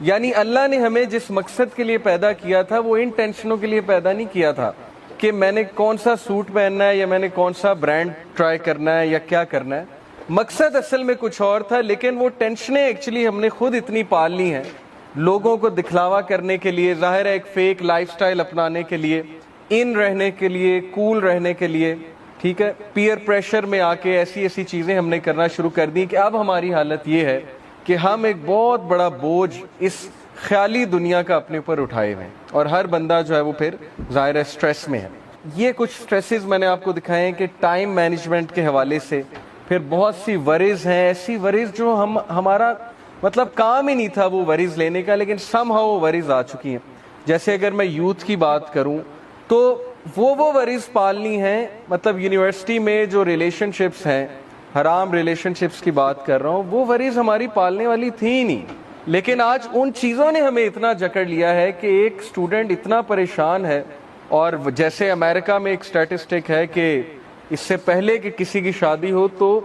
یعنی اللہ نے ہمیں جس مقصد کے لیے پیدا کیا تھا وہ ان ٹینشنوں کے لیے پیدا نہیں کیا تھا کہ میں نے کون سا سوٹ پہننا ہے یا میں نے کون سا برانڈ ٹرائی کرنا ہے یا کیا کرنا ہے. مقصد اصل میں کچھ اور تھا, لیکن وہ ٹینشنیں ایکچولی ہم نے خود اتنی پال لی ہیں لوگوں کو دکھلاوا کرنے کے لیے, ظاہر ہے ایک فیک لائف سٹائل اپنانے کے لیے, ان رہنے کے لیے, کول رہنے کے لیے, ٹھیک ہے, پیئر پریشر میں آ کے ایسی ایسی چیزیں ہم نے کرنا شروع کر دی کہ اب ہماری حالت یہ ہے کہ ہم ایک بہت بڑا بوجھ اس خیالی دنیا کا اپنے اوپر اٹھائے ہوئے ہیں, اور ہر بندہ جو ہے وہ پھر ظاہر ہے سٹریس میں ہے. یہ کچھ سٹریسز میں نے آپ کو دکھائے ہیں کہ ٹائم مینجمنٹ کے حوالے سے, پھر بہت سی وریز ہیں, ایسی وریز جو ہمارا مطلب کام ہی نہیں تھا وہ وریز لینے کا, لیکن سم ہاؤ وہ وریز آ چکی ہیں. جیسے اگر میں یوتھ کی بات کروں تو وہ وریز پالنی ہیں, مطلب یونیورسٹی میں جو ریلیشن شپس ہیں, حرام ریلیشن شپس کی بات کر رہا ہوں, وہ وریز ہماری پالنے والی تھی ہی نہیں, لیکن آج ان چیزوں نے ہمیں اتنا جکڑ لیا ہے کہ ایک اسٹوڈنٹ اتنا پریشان ہے. اور جیسے امریکہ میں ایک سٹیٹسٹک ہے کہ اس سے پہلے کہ کسی کی شادی ہو تو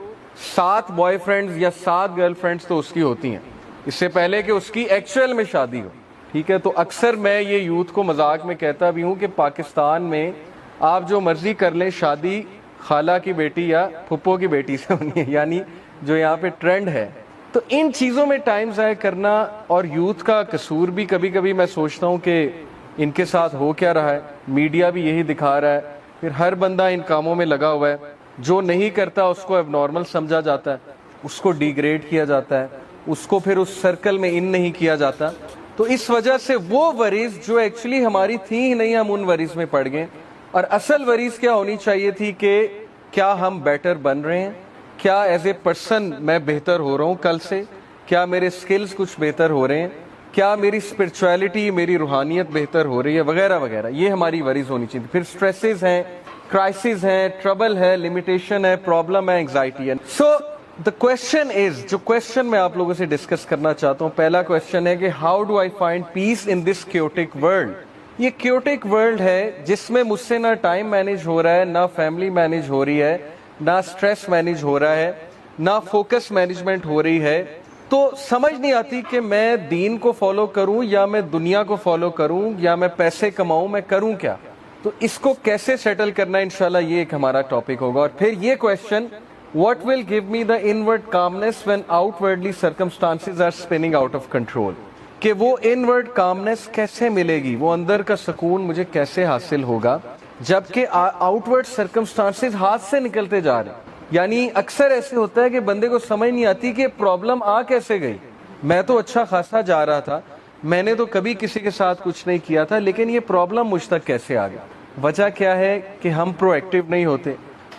7 بوائے فرینڈز یا 7 گرل فرینڈز تو اس کی ہوتی ہیں, اس سے پہلے کہ اس کی ایکچوئل میں شادی ہو, ٹھیک ہے. تو اکثر میں یہ یوتھ کو مذاق میں کہتا بھی ہوں کہ پاکستان میں آپ جو مرضی کر لیں شادی خالہ کی بیٹی یا پھپھو کی بیٹی سے ہونی ہے, یعنی جو یہاں پہ ٹرینڈ ہے. تو ان چیزوں میں ٹائم ضائع کرنا اور یوتھ کا قصور بھی کبھی کبھی میں سوچتا ہوں کہ ان کے ساتھ ہو کیا رہا ہے. میڈیا بھی یہی دکھا رہا ہے, پھر ہر بندہ ان کاموں میں لگا ہوا ہے, جو نہیں کرتا اس کو اب نارمل سمجھا جاتا ہے, اس کو ڈیگریڈ کیا جاتا ہے, اس کو پھر اس سرکل میں ان نہیں کیا جاتا. تو اس وجہ سے وہ وریز جو ایکچولی ہماری تھی ہی نہیں, ہم ان وریز میں پڑ گئے. اور اصل وریز کیا ہونی چاہیے تھی کہ کیا ہم بیٹر بن رہے ہیں, کیا ایز اے پرسن میں بہتر ہو رہا ہوں کل سے, کیا میرے سکلز کچھ بہتر ہو رہے ہیں, کیا میری اسپرچویلٹی, میری روحانیت بہتر ہو رہی ہے, وغیرہ وغیرہ. یہ ہماری وریز ہونی چاہیے. پھر سٹریسز ہیں, کرائسز ہیں, ٹربل ہے, لمیٹیشن ہے, پرابلم ہے, انگزائٹی ہے. سو the question is, جو کوشچن میں آپ لوگوں سے ڈسکس کرنا چاہتا ہوں, پہلا کوشچن ہے کہ how do I find peace in this chaotic world. یہ chaotic world ہے جس میں مجھ سے نہ ٹائم مینیج ہو رہا ہے, نہ فیملی مینیج ہو رہی ہے, نہ سٹریس مینیج ہو رہا ہے, نہ فوکس مینجمنٹ ہو رہی ہے. تو سمجھ نہیں آتی کہ میں دین کو فالو کروں یا میں دنیا کو فالو کروں یا میں پیسے کماؤں, میں کروں کیا. تو اس کو کیسے سیٹل کرنا ہے انشاءاللہ یہ ایک ہمارا ٹاپک ہوگا. اور پھر یہ question, what will give me the inward calmness when outwardly circumstances are spinning out of control. کہ وہ inward calmness کیسے ملے گی, وہ اندر کا سکون مجھے کیسے حاصل ہوگا جبکہ outward circumstances ہاتھ سے نکلتے جا رہے ہیں. یعنی اکثر ایسے ہوتا ہے کہ بندے کو سمجھ نہیں آتی کہ پرابلم آ کیسے گئی. میں تو اچھا خاصا جا رہا تھا, میں نے تو کبھی کسی کے ساتھ کچھ نہیں کیا تھا, لیکن یہ پرابلم مجھ تک کیسے آ گیا. وجہ کیا ہے کہ ہم پرو ایکٹیو نہیں ہوتے,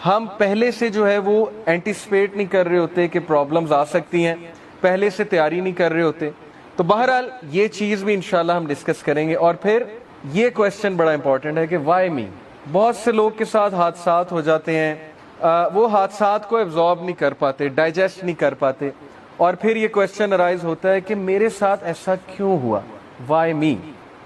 ہم پہلے سے جو ہے وہ اینٹیسپیٹ نہیں کر رہے ہوتے کہ پرابلمز آ سکتی ہیں, پہلے سے تیاری نہیں کر رہے ہوتے. تو بہرحال یہ چیز بھی انشاءاللہ ہم ڈسکس کریں گے. اور پھر یہ کویسچن بڑا امپورٹنٹ ہے کہ وائی می. بہت سے لوگ کے ساتھ حادثات ہو جاتے ہیں, وہ حادثات کو ایبزارب نہیں کر پاتے, ڈائجسٹ نہیں کر پاتے, اور پھر یہ کویسچن ارائز ہوتا ہے کہ میرے ساتھ ایسا کیوں ہوا, وائی می.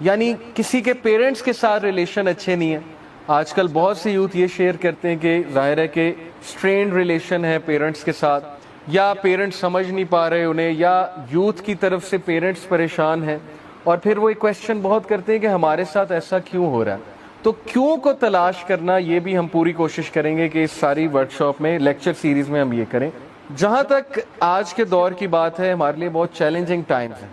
یعنی کسی کے پیرنٹس کے ساتھ ریلیشن اچھے نہیں ہیں. آج کل بہت سے یوتھ یہ شیئر کرتے ہیں کہ ظاہر ہے کہ اسٹرینڈ ریلیشن ہے پیرنٹس کے ساتھ, یا پیرنٹس سمجھ نہیں پا رہے انہیں, یا یوتھ کی طرف سے پیرنٹس پریشان ہیں. اور پھر وہ ایک کویسچن بہت کرتے ہیں کہ ہمارے ساتھ ایسا کیوں ہو رہا ہے. تو کیوں کو تلاش کرنا, یہ بھی ہم پوری کوشش کریں گے کہ اس ساری ورکشاپ میں, لیکچر سیریز میں ہم یہ کریں. جہاں تک آج کے دور کی بات ہے, ہمارے لیے بہت چیلنجنگ ٹائمز ہیں.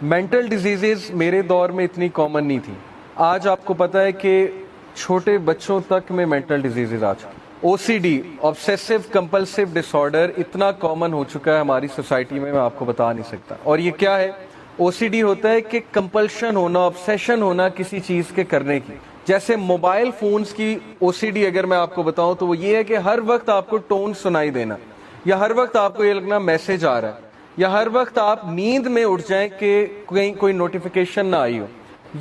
مینٹل ڈیزیزز میرے دور میں اتنی کامن نہیں تھی. آج آپ کو پتہ ہے کہ چھوٹے بچوں تک میں مینٹل ڈیزیزز آ چکے. او سی ڈی, آبسیسو کمپلسو ڈس آرڈر, اتنا کامن ہو چکا ہے ہماری سوسائٹی میں آپ کو بتا نہیں سکتا. اور یہ کیا ہے, او سی ڈی ہوتا ہے کہ کمپلشن ہونا, آبسیشن ہونا کسی چیز کے کرنے کی. جیسے موبائل فونز کی او سی ڈی اگر میں آپ کو بتاؤں تو وہ یہ ہے کہ ہر وقت آپ کو ٹون سنائی دینا, یا ہر وقت آپ کو یہ لگنا میسج آ رہا ہے, یا ہر وقت آپ نیند میں اٹھ جائیں کہ کوئی نوٹیفیکیشن نہ آئی ہو,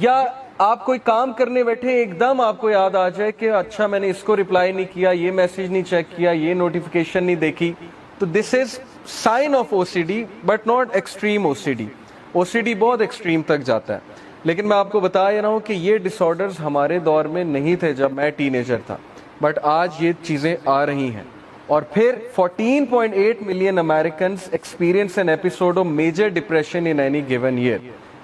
یا آپ کوئی کام کرنے بیٹھے ایک دم آپ کو یاد آ جائے کہ اچھا میں نے اس کو رپلائی نہیں کیا, یہ میسج نہیں چیک کیا, یہ نوٹیفیکیشن نہیں دیکھی. تو this is sign of O C D, but not extreme O C D. O C D بہت ایکسٹریم تک جاتا ہے, لیکن میں آپ کو بتا رہا ہوں کہ یہ ڈس آرڈرز ہمارے دور میں نہیں تھے جب میں ٹین ایجر تھا, بٹ آج یہ چیزیں آ رہی ہیں. اور پھر 14.8 million Americans experience an episode of major depression in any given year.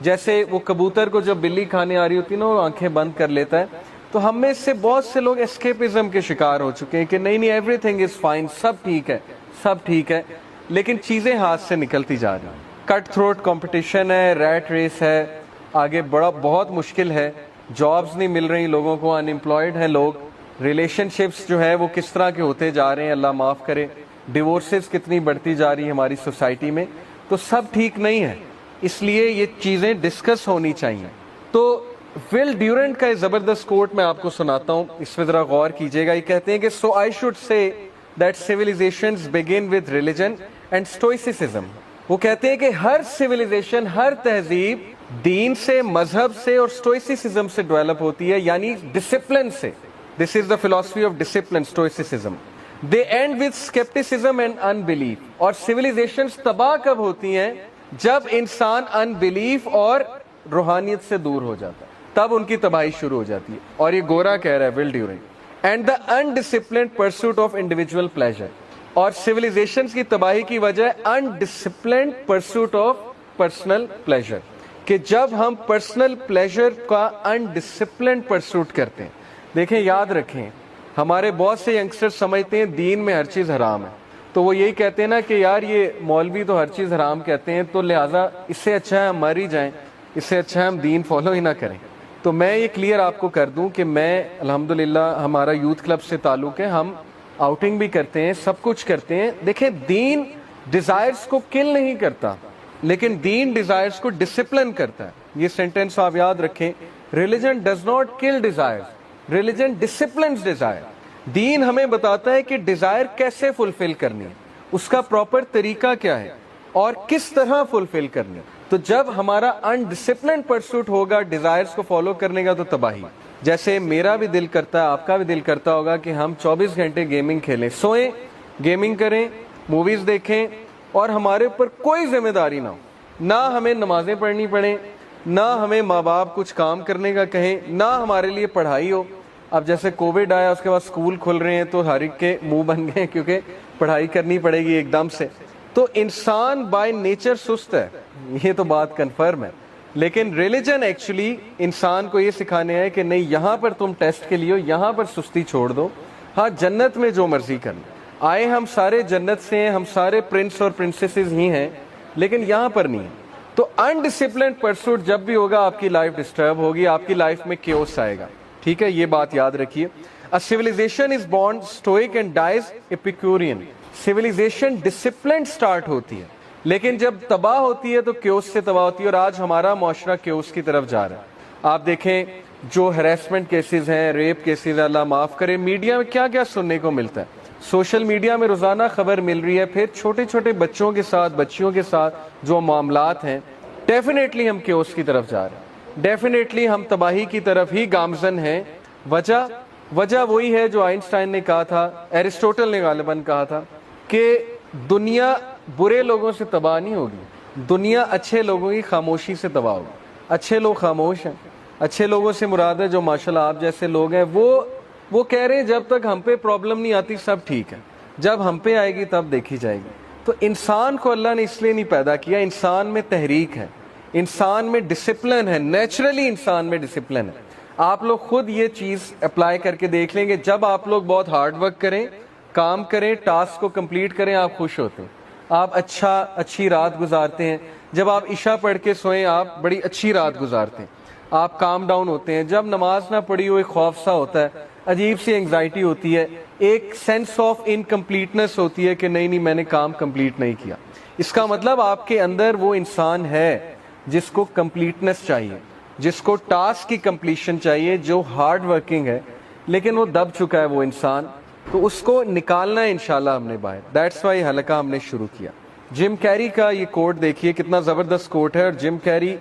جیسے وہ کبوتر کو جب بلی کھانے آ رہی ہوتی ہے نا وہ آنکھیں بند کر لیتا ہے. تو ہم میں سے بہت سے لوگ اسکیپزم کے شکار ہو چکے ہیں کہ نہیں ایوری تھنگ از فائن, سب ٹھیک ہے, سب ٹھیک ہے, لیکن چیزیں ہاتھ سے نکلتی جا رہی ہیں. کٹ تھروٹ کمپٹیشن ہے, ریٹ ریس ہے, آگے بہت مشکل ہے, جابز نہیں مل رہی لوگوں کو, ان امپلائڈ ہیں لوگ, ریلیشن شپس جو ہے وہ کس طرح کے ہوتے جا رہے ہیں, اللہ معاف کرے, ڈیورسز کتنی بڑھتی جا رہی ہیں ہماری سوسائٹی میں. تو سب ٹھیک نہیں ہے, اس لیے یہ چیزیں ڈسکس ہونی چاہیے. تو ول ڈیورنٹ کا زبردست کوٹ میں آپ کو سناتا ہوں, اس پہ ذرا غور کیجیے گا. یہ کہتے ہیں کہ so I should say that civilizations begin with religion and stoicism. وہ کہتے ہیں کہ ہر سیویلائزیشن, ہر تہذیب دین سے, مذہب سے اور اسٹوئسزم سے ڈیولپ ہوتی ہے, یعنی ڈسپلن سے. This is the philosophy of discipline, stoicism. They end with skepticism and unbelief. اور سیویلائزیشنز تباہ کب ہوتی ہیں؟ جب انسان انبلیف اور روحانیت سے دور ہو جاتا ہے, تب ان کی تباہی شروع ہو جاتی ہے. اور یہ گورا کہہ رہا ہے, Will Durant. And the undisciplined pursuit of individual pleasure. اور سیویلائزیشنز کی تباہی کی وجہ ہے undisciplined pursuit of personal pleasure, کہ جب ہم پرسنل پلیزر کا انڈسپلنڈ پرسوٹ کرتے ہیں. دیکھیں, یاد رکھیں, ہمارے بہت سے ینگسٹر سمجھتے ہیں دین میں ہر چیز حرام ہے, تو وہ یہی کہتے ہیں نا کہ یار یہ مولوی تو ہر چیز حرام کہتے ہیں, تو لہٰذا اس سے اچھا ہے ہم مر ہی جائیں, اس سے اچھا ہے ہم دین فالو ہی نہ کریں. تو میں یہ کلیئر آپ کو کر دوں کہ میں الحمدللہ ہمارا یوتھ کلب سے تعلق ہے, ہم آؤٹنگ بھی کرتے ہیں, سب کچھ کرتے ہیں. دیکھیں, دین ڈیزائرز کو کل نہیں کرتا, لیکن دین ڈیزائرز کو ڈسپلن کرتا ہے. یہ سینٹینس آپ یاد رکھیں, religion does not kill desires, religion disciplines desire. دین ہمیں بتاتا ہے کہ ڈیزائر کیسے فلفل کرنی ہے, اس کا پراپر طریقہ کیا ہے اور کس طرح فلفل کرنی ہے. تو جب ہمارا انڈسپلنڈ پرسوٹ ہوگا ڈیزائرز کو فالو کرنے کا, تو تباہی. جیسے میرا بھی دل کرتا ہے, آپ کا بھی دل کرتا ہوگا کہ ہم 24 گھنٹے گیمنگ کھیلیں, سوئیں, گیمنگ کریں, موویز دیکھیں, اور ہمارے اوپر کوئی ذمہ داری نہ ہو, نہ ہمیں نمازیں پڑھنی پڑیں, نہ ہمیں ماں باپ کچھ کام کرنے کا کہیں, نہ ہمارے لیے پڑھائی ہو. اب جیسے کووڈ آیا, اس کے بعد اسکول کھل رہے ہیں, تو ہر ایک کے منہ بن گئے کیونکہ پڑھائی کرنی پڑے گی ایک دم سے. تو انسان بائی نیچر سست ہے, یہ تو بات کنفرم ہے. لیکن ریلیجن ایکچولی انسان کو یہ سکھانے ہے کہ نہیں, یہاں پر تم ٹیسٹ کے لیے ہو, یہاں پر سستی چھوڑ دو. ہاں, جنت میں جو مرضی کرنا, آئے ہم سارے جنت سے ہیں, ہم سارے پرنس اور پرنسیسز ہی ہیں, لیکن یہاں پر نہیں ہے. تو انڈسپلنڈ پرسوٹ جب بھی ہوگا, آپ کی لائف ڈسٹرب ہوگی, آپ کی لائف میں کیوس آئے گا. ٹھیک ہے, یہ بات یاد رکھیے. A civilization is born stoic and dies Epicurean. Civilization disciplined start ہوتی ہے, لیکن جب تباہ ہوتی ہے تو کیوس سے تباہ ہوتی ہے, اور آج ہمارا معاشرہ کیوس کی طرف جا رہا ہے. آپ دیکھیں جو ہیراسمنٹ کیسز ہیں, ریپ کیسز, اللہ معاف کرے, میڈیا میں کیا کیا سننے کو ملتا ہے. سوشل میڈیا میں روزانہ خبر مل رہی ہے. پھر چھوٹے چھوٹے بچوں کے ساتھ, بچیوں کے ساتھ جو معاملات ہیں, ڈیفینیٹلی ہم کیوس کی طرف جا رہے ہیں, ڈیفینیٹلی ہم تباہی کی طرف ہی گامزن ہیں. وجہ وہی ہے جو آئنسٹائن نے کہا تھا, ایرسٹوٹل نے غالباً کہا تھا, کہ دنیا برے لوگوں سے تباہ نہیں ہوگی, دنیا اچھے لوگوں کی خاموشی سے تباہ ہوگی. اچھے لوگ خاموش ہیں, اچھے لوگوں سے مراد ہے جو ماشاءاللہ آپ جیسے لوگ ہیں, وہ کہہ رہے ہیں جب تک ہم پہ پرابلم نہیں آتی سب ٹھیک ہے, جب ہم پہ آئے گی تب دیکھی جائے گی. تو انسان کو اللہ نے اس لیے نہیں پیدا کیا, انسان میں تحریک ہے, انسان میں ڈسپلن ہے, نیچرلی انسان میں ڈسپلن ہے. آپ لوگ خود یہ چیز اپلائی کر کے دیکھ لیں گے, جب آپ لوگ بہت ہارڈ ورک کریں, کام کریں, ٹاسک کو کمپلیٹ کریں, آپ خوش ہوتے ہیں, آپ اچھی رات گزارتے ہیں. جب آپ عشاء پڑھ کے سوئیں, آپ بڑی اچھی رات گزارتے ہیں, آپ کام ڈاؤن ہوتے ہیں. جب نماز نہ پڑھی ہو, ایک خوف سا ہوتا ہے, عجیب سی انگزائٹی ہوتی ہے, ایک سینس آف انکمپلیٹنس ہوتی ہے کہ نہیں میں نے کام کمپلیٹ نہیں کیا. اس کا مطلب آپ کے اندر وہ انسان ہے جس کو کمپلیٹنس چاہیے, جس کو ٹاسک کی کمپلیشن چاہیے, جو ہارڈ ورکنگ ہے, لیکن وہ دب چکا ہے وہ انسان. تو اس کو نکالنا ہے انشاءاللہ ہم نے باہر. دیٹس وائی حلقہ ہم نے شروع کیا. جم کیری کا یہ کوٹ دیکھیے, کتنا زبردست کوٹ ہے. اور جم کیری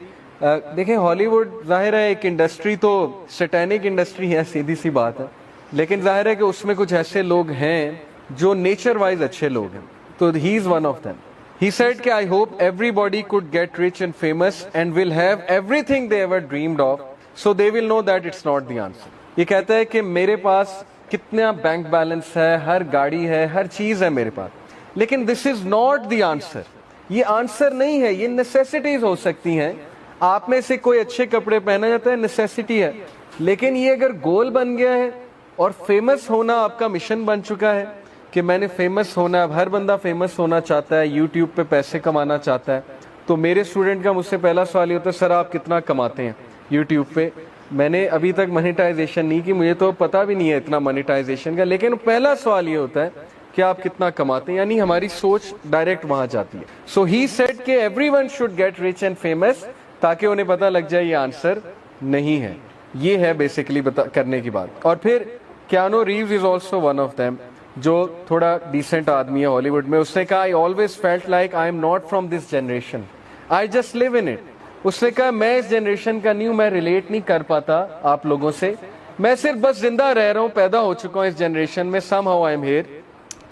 دیکھیں, ہالی ووڈ ظاہر ہے ایک انڈسٹری, تو سیٹینک انڈسٹری ہے, سیدھی سی بات ہے, لیکن ظاہر ہے کہ اس میں کچھ ایسے لوگ ہیں جو نیچر وائز اچھے لوگ ہیں. تو he is one of them. He said کہ I hope everybody could get rich and famous and will have everything they ever dreamed of, so they will know that it's not the answer. یہ کہتا ہے کہ میرے پاس کتنا bank balance ہے, ہر گاڑی ہے, ہر چیز ہے میرے پاس, لیکن this is not the answer. یہ آنسر نہیں ہے, یہ نیسیسٹیز ہو سکتی ہیں. آپ میں سے کوئی اچھے کپڑے پہنا جاتا ہے نیسیسٹی ہے, لیکن یہ اگر گول بن گیا ہے اور فیمس ہونا آپ کا مشن بن چکا ہے کہ میں نے فیمس ہونا ہے, اب ہر بندہ فیمس ہونا چاہتا ہے, یوٹیوب پہ پیسے کمانا چاہتا ہے, تو میرے اسٹوڈنٹ کا مجھ سے پہلا سوال یہ ہوتا ہے سر آپ کتنا کماتے ہیں یوٹیوب پہ. میں نے ابھی تک منیٹائزیشن نہیں کی, مجھے تو پتہ بھی نہیں ہے اتنا منیٹائزیشن کا, لیکن پہلا سوال یہ ہوتا ہے کہ آپ کتنا کماتے ہیں, یعنی ہماری سوچ ڈائریکٹ وہاں جاتی ہے. سو ہی سیڈ کہ everyone should get rich and famous, تاکہ انہیں پتہ لگ جائے یہ آنسر نہیں ہے. یہ ہے بیسیکلی کرنے کی بات. اور پھر Keanu Reeves is also one of them, جو تھوڑا ڈیسنٹ آدمی ہے ہالی ووڈ میں. اس نے کہا I always felt like I am not from this generation, I just live in it. اس نے کہا میں اس جنریشن کا نہیں ہوں, میں ریلیٹ نہیں کر پاتا آپ لوگوں سے, میں صرف بس زندہ رہ رہا ہوں, پیدا ہو چکا ہوں اس جنریشن میں. Somehow I am here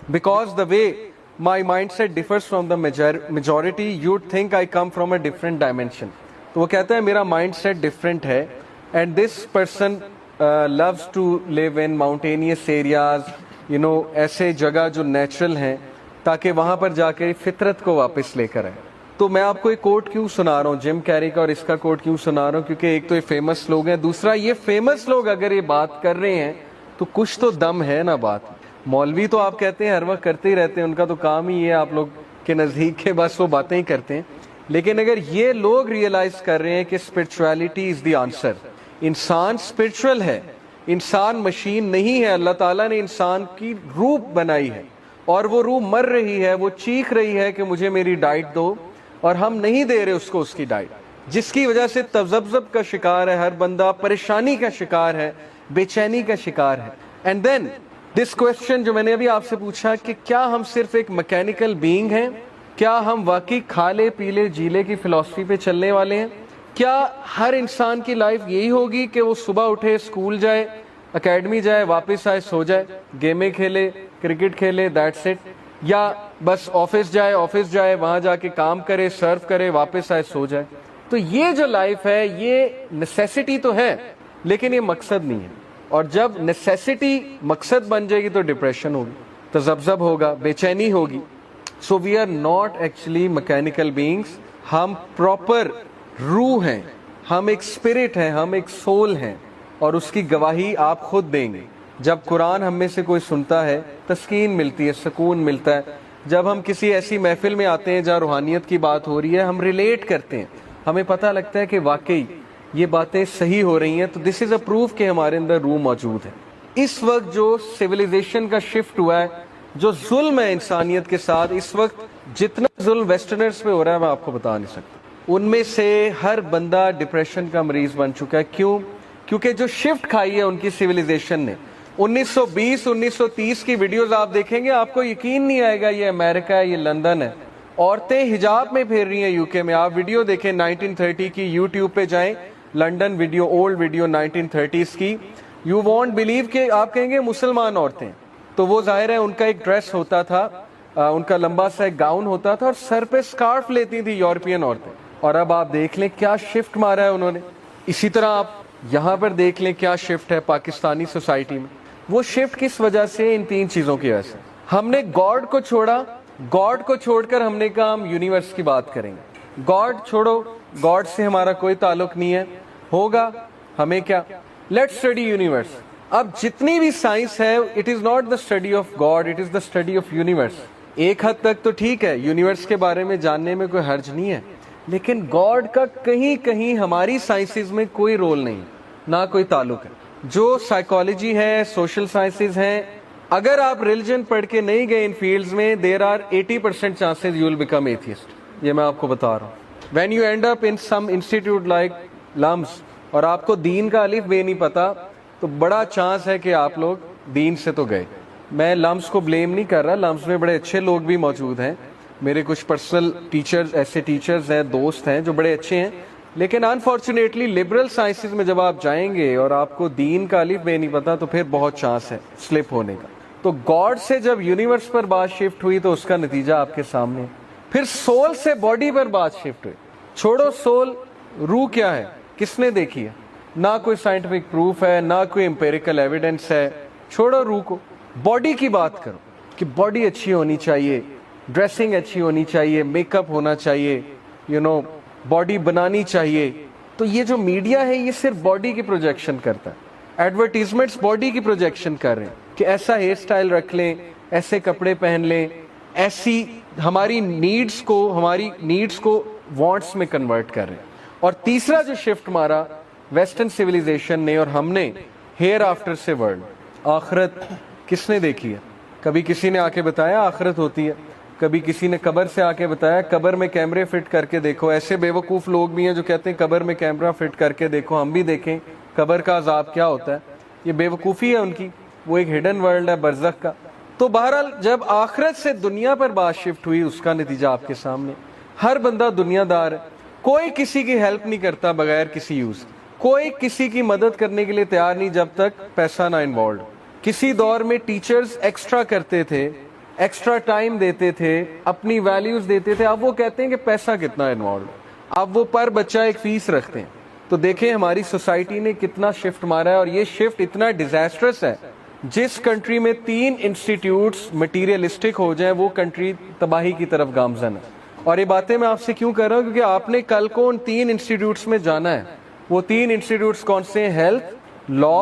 because the way my mindset differs from the majority, you'd think I come from a different dimension. تو وہ کہتا ہے میرا مائنڈ سیٹ ڈفرینٹ ہے, and this person loves to live in mountainous areas, you know, ایسے جگہ جو natural ہیں, تاکہ وہاں پر جا کے فطرت کو واپس لے کر آئے. تو میں آپ کو ایک کوٹ کیوں سنا رہا ہوں جم کیری کا, اور اس کا کوٹ کیوں سنا رہا ہوں, کیونکہ ایک تو یہ فیمس لوگ ہیں, دوسرا یہ فیمس لوگ اگر یہ بات کر رہے ہیں تو کچھ تو دم ہے نا بات. مولوی تو آپ کہتے ہیں ہر وقت کرتے ہی رہتے ہیں, ان کا تو کام ہی ہے آپ لوگ کے نزدیک کے بس وہ باتیں ہی کرتے ہیں, لیکن اگر یہ لوگ ریئلائز کر رہے ہیں کہ اسپرچویلٹی از دی آنسر, انسان اسپرچول ہے, انسان مشین نہیں ہے, اللہ تعالیٰ نے انسان کی روح بنائی ہے, اور وہ روح مر رہی ہے, وہ چیخ رہی ہے کہ مجھے میری ڈائٹ دو, اور ہم نہیں دے رہے اس کو اس کی ڈائٹ, جس کی وجہ سے تذبذب کا شکار ہے ہر بندہ, پریشانی کا شکار ہے, بے چینی کا شکار ہے. اینڈ دین دس کوشچن جو میں نے ابھی آپ سے پوچھا کہ کیا ہم صرف ایک میکینیکل بینگ ہیں, کیا ہم واقعی کھالے پیلے جیلے کی فلسفی پہ چلنے والے ہیں, کیا ہر انسان کی لائف یہی ہوگی کہ وہ صبح اٹھے, اسکول جائے, اکیڈمی جائے, واپس آئے, سو جائے, گیمیں کھیلے, کرکٹ کھیلے, دیٹس اٹ, یا بس آفس جائے وہاں جا کے کام کرے, سرو کرے, واپس آئے, سو جائے. تو یہ جو لائف ہے یہ نیسیسٹی تو ہے لیکن یہ مقصد نہیں ہے, اور جب نیسیسٹی مقصد بن جائے گی تو ڈپریشن ہوگی, تذبذب ہوگا, بے چینی ہوگی. So we are not actually mechanical beings, ہم پراپر روح ہیں, ہم ایک اسپرٹ ہیں, ہم ایک سول ہیں, اور اس کی گواہی آپ خود دیں گے. جب قرآن ہم میں سے کوئی سنتا ہے تسکین ملتی ہے, سکون ملتا ہے. جب ہم کسی ایسی محفل میں آتے ہیں جہاں روحانیت کی بات ہو رہی ہے, ہم ریلیٹ کرتے ہیں, ہمیں پتہ لگتا ہے کہ واقعی یہ باتیں صحیح ہو رہی ہیں, تو دس از اے پروف کہ ہمارے اندر روح موجود ہے. اس وقت جو سویلائزیشن کا شفٹ ہوا ہے, جو ظلم ہے انسانیت کے ساتھ, اس وقت جتنا ظلم ویسٹرنرز پہ ہو رہا ہے میں آپ کو بتا نہیں سکتا. ان میں سے ہر بندہ ڈپریشن کا مریض بن چکا ہے. کیوں؟ کیونکہ جو شفٹ کھائی ہے ان کی سویلائزیشن نے. 1920 1930 کی ویڈیوز آپ دیکھیں گے, آپ کو یقین نہیں آئے گا یہ امریکہ ہے, یہ لندن ہے. عورتیں حجاب میں پھیر رہی ہیں یو کے میں. آپ ویڈیو دیکھیں 1930 کی, یوٹیوب پہ جائیں, London video, old video 1930s کی, یو وونٹ بلیو کہ آپ کہیں گے مسلمان عورتیں. تو وہ ظاہر ہے ان کا ایک ڈریس ہوتا تھا, ان کا لمبا سا ایک گاؤن ہوتا تھا, اور سر پہ اسکارف لیتی تھی یورپین عورتیں. اور اب آپ دیکھ لیں کیا شفٹ مارا ہے انہوں نے. اسی طرح آپ یہاں پر دیکھ لیں کیا شفٹ ہے پاکستانی سوسائٹی میں. وہ شفٹ کس وجہ سے؟ ان تین چیزوں کی وجہ سے. ہم نے گاڈ کو چھوڑا, گاڈ کو چھوڑ کر ہم نے کہا ہم یونیورس کی بات کریں گے. گاڈ چھوڑو, گاڈ سے ہمارا کوئی تعلق نہیں ہے, ہوگا ہمیں کیا, لیٹ اسٹڈی یونیورس. اب جتنی بھی سائنس ہے, it is not the study of God, it is the study of universe. ایک حد تک تو ٹھیک ہے, یونیورس کے بارے میں جاننے میں کوئی حرج نہیں ہے, لیکن گاڈ کا کہیں کہیں ہماری سائنسز میں کوئی رول نہیں, نہ کوئی تعلق ہے. جو سائیکالوجی ہے, سوشل سائنسز ہیں, اگر آپ ریلیجن پڑھ کے نہیں گئے ان فیلڈز میں, there are 80% chances you will become atheist. یہ میں آپ کو بتا رہا ہوں. When you end up in some institute like LUMS, اور آپ کو دین کا الف بے نہیں پتا, تو بڑا چانس ہے کہ آپ لوگ دین سے تو گئے. میں لمس کو بلیم نہیں کر رہا, لمس میں بڑے اچھے لوگ بھی موجود ہیں, میرے کچھ پرسنل ٹیچرز, ایسے ٹیچرز ہیں, دوست ہیں جو بڑے اچھے ہیں, لیکن انفارچونیٹلی لبرل سائنسز میں جب آپ جائیں گے اور آپ کو دین کا الف بے نہیں پتا, تو پھر بہت چانس ہے سلپ ہونے کا. تو گاڈ سے جب یونیورس پر بات شفٹ ہوئی تو اس کا نتیجہ آپ کے سامنے. پھر سول سے باڈی پر بات شفٹ ہوئی. چھوڑو سول, روح کیا ہے, کس نے دیکھی ہے؟ نہ کوئی سائنٹیفک پروف ہے, نہ کوئی امپیریکل ایویڈنس ہے. چھوڑو روح کو, باڈی کی بات کرو کہ باڈی اچھی ہونی چاہیے, ڈریسنگ اچھی ہونی چاہیے, میک اپ ہونا چاہیے, یو نو باڈی بنانی چاہیے. تو یہ جو میڈیا ہے یہ صرف باڈی کی پروجیکشن کرتا ہے. ایڈورٹیزمنٹس باڈی کی پروجیکشن کر رہے ہیں کہ ایسا ہیئر سٹائل رکھ لیں, ایسے کپڑے پہن لیں, ایسی ہماری نیڈز کو وانٹس میں کنورٹ کر رہے ہیں. اور تیسرا جو شفٹ مارا ویسٹرن سویلائزیشن نے اور ہم نے, ہیئر آفٹر سے ورلڈ. آخرت کس نے دیکھی ہے؟ کبھی کسی نے آ کے بتایا آخرت ہوتی ہے؟ کبھی کسی نے قبر سے آ کے بتایا قبر میں کیمرے فٹ کر کے دیکھو؟ ایسے بے وقوف لوگ بھی ہیں جو کہتے ہیں قبر میں کیمرہ فٹ کر کے دیکھو, ہم بھی دیکھیں قبر کا عذاب کیا ہوتا ہے. یہ بے وقوفی ہے ان کی, وہ ایک ہڈن ورلڈ ہے برزخ کا. تو بہرحال جب آخرت سے دنیا پر بات شفٹ ہوئی, اس کا نتیجہ آپ کے سامنے. ہر بندہ دنیا دار ہے, کوئی کسی کی ہیلپ نہیں کرتا بغیر کسی یوز, کوئی کسی کی مدد کرنے کے لیے تیار نہیں جب تک پیسہ نہ انوالوڈ. کسی دور میں ٹیچرز ایکسٹرا کرتے تھے, ایکسٹرا ٹائم دیتے تھے, اپنی ویلیوز دیتے تھے. اب وہ کہتے ہیں کہ پیسہ کتنا انوالوڈ, اب وہ پر بچہ ایک فیس رکھتے ہیں. تو دیکھیں ہماری سوسائٹی نے کتنا شفٹ مارا ہے, اور یہ شفٹ اتنا ڈیزاسٹرس ہے. جس کنٹری میں 3 انسٹیٹیوٹس مٹیریلسٹک ہو جائیں وہ کنٹری تباہی کی طرف گامزن ہے. اور یہ باتیں میں آپ سے کیوں کر رہا ہوں؟ کیونکہ آپ نے کل کو ان 3 انسٹیٹیوٹس میں جانا ہے. وہ 3 انسٹیٹیوٹس کون سے ہیں؟ ہیلتھ, لا,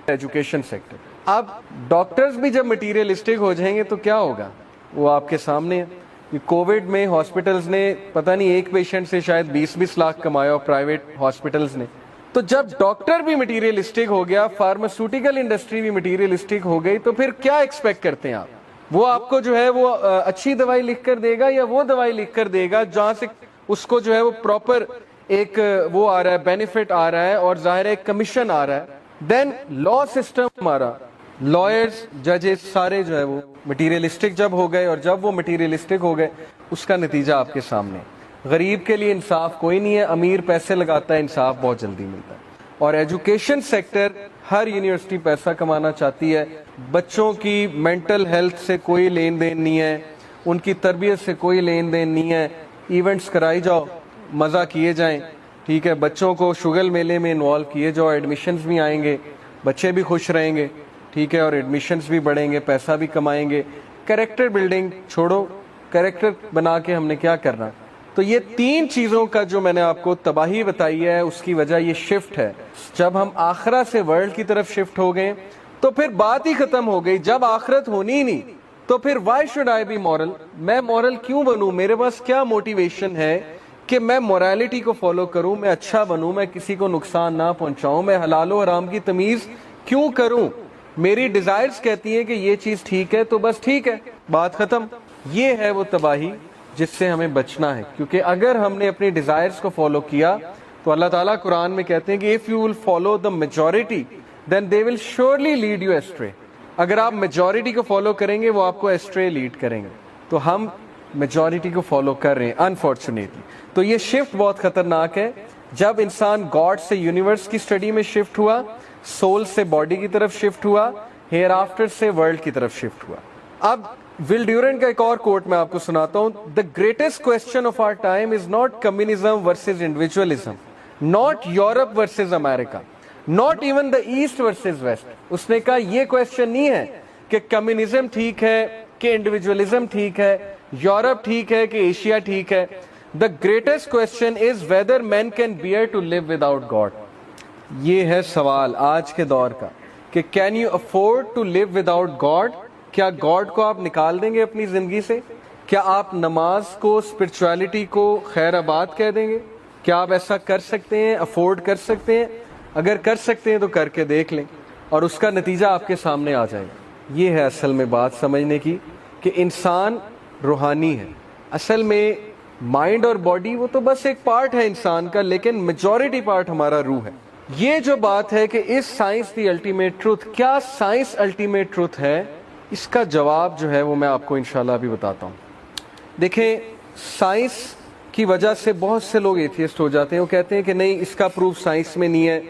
ایجوکیشن سیکٹر. اب ڈاکٹرز بھی جب مٹیریلسٹک ہو جائیں گے تو کیا ہوگا؟ وہ آپ کے سامنے ہے. کووڈ میں ہاسپٹلز نے پتہ نہیں ایک پیشنٹ سے شاید 20-20 لاکھ کمایا, اور پرائیویٹ ہاسپٹلز نے. تو جب ڈاکٹر بھی مٹیریلسٹک ہو گیا, فارماسیوٹیکل انڈسٹری بھی مٹیریلسٹک ہو گئی, تو پھر کیا ایکسپیکٹ کرتے ہیں آپ؟ وہ آپ کو جو ہے وہ اچھی دوائی لکھ کر دے گا, یا وہ دوائی لکھ کر دے گا جہاں سے اس کو جو ہے وہ پراپر ایک وہ آ رہا ہے, بینیفٹ آ رہا ہے, اور ظاہر ہے ایک کمیشن آ رہا ہے. دین لا سسٹم ہمارا, لائرز, ججز سارے جو ہے وہ مٹیریلسٹک جب ہو گئے, اور جب وہ مٹیریلسٹک ہو گئے اس کا نتیجہ آپ کے سامنے. غریب کے لیے انصاف کوئی نہیں ہے, امیر پیسے لگاتا ہے, انصاف بہت جلدی ملتا ہے. اور ایجوکیشن سیکٹر, ہر یونیورسٹی پیسہ کمانا چاہتی ہے, بچوں کی مینٹل ہیلتھ سے کوئی لین دین نہیں ہے, ان کی تربیت سے کوئی لین دین نہیں ہے. ایونٹس کرائی جاؤ, مزہ کیے جائیں, ٹھیک ہے, بچوں کو شگل میلے میں انوالو کیے جاؤ, ایڈمیشنز بھی آئیں گے, بچے بھی خوش رہیں گے, ٹھیک ہے, اور ایڈمیشنز بھی بڑھیں گے, پیسہ بھی کمائیں گے. کریکٹر بلڈنگ چھوڑو, کریکٹر بنا کے ہم نے کیا کرنا؟ تو یہ 3 چیزوں کا جو میں نے آپ کو تباہی بتائی ہے, اس کی وجہ یہ شفٹ ہے. جب ہم آخرت سے ورلڈ کی طرف شفٹ ہو گئے تو پھر بات ہی ختم ہو گئی. جب آخرت ہونی ہی نہیں تو پھر why should I be moral? میں مورل کیوں بنوں؟ میرے پاس کیا موٹیویشن ہے کہ میں مورالٹی کو فالو کروں, میں اچھا بنوں, میں کسی کو نقصان نہ پہنچاؤں, میں حلال و حرام کی تمیز کیوں کروں؟ میری ڈیزائرز کہتی ہیں کہ یہ چیز ٹھیک ہے تو بس ٹھیک ہے, بات ختم. یہ ہے وہ تباہی جس سے ہمیں بچنا ہے, کیونکہ اگر ہم نے اپنی ڈیزائرز کو فالو کیا تو اللہ تعالیٰ قرآن میں کہتے ہیں کہ if you will follow the majority then they will surely lead you astray. اگر آپ میجورٹی کو فالو کریں گے وہ آپ کو ایسٹرے لیڈ کریں گے. تو ہم میجورٹی کو فالو کر رہے ہیں انفارچونیٹلی. تو یہ شفٹ بہت خطرناک ہے. جب انسان گاڈ سے یونیورس کی سٹڈی میں شفٹ ہوا, سول سے باڈی کی طرف شفٹ ہوا, ہیئر آفٹر سے ورلڈ کی طرف شفٹ ہوا. اب ول ڈیورنٹ کا ایک اور کوٹ میں آپ کو سناتا ہوں. The greatest question of our time is not communism versus individualism, not Europe versus America, not even the East versus West. اس نے کہا یہ کوشچن نہیں ہے کہ کمیونزم ٹھیک ہے کہ انڈیویجولزم ٹھیک ہے, یورپ ٹھیک ہے کہ ایشیا ٹھیک ہے. The greatest question is whether men can bear to live without God. یہ ہے سوال آج کے دور کا کہ can you afford to live without God? کیا گاڈ کو آپ نکال دیں گے اپنی زندگی سے؟ کیا آپ نماز کو, اسپرچویلٹی کو خیر آباد کہہ دیں گے؟ کیا آپ ایسا کر سکتے ہیں, افورڈ کر سکتے ہیں؟ اگر کر سکتے ہیں تو کر کے دیکھ لیں, اور اس کا نتیجہ آپ کے سامنے آ جائے گا. یہ ہے اصل میں بات سمجھنے کی کہ انسان روحانی ہے. اصل میں مائنڈ اور باڈی وہ تو بس ایک پارٹ ہے انسان کا, لیکن میجورٹی پارٹ ہمارا روح ہے. یہ جو بات ہے کہ اس سائنس دی الٹیمیٹ ٹروتھ, کیا سائنس الٹیمیٹ ٹروتھ ہے؟ اس کا جواب جو ہے وہ میں آپ کو انشاءاللہ ابھی بتاتا ہوں. دیکھیں, سائنس کی وجہ سے بہت سے لوگ ایتھیسٹ ہو جاتے ہیں. وہ کہتے ہیں کہ نہیں, اس کا پروف سائنس میں نہیں ہے,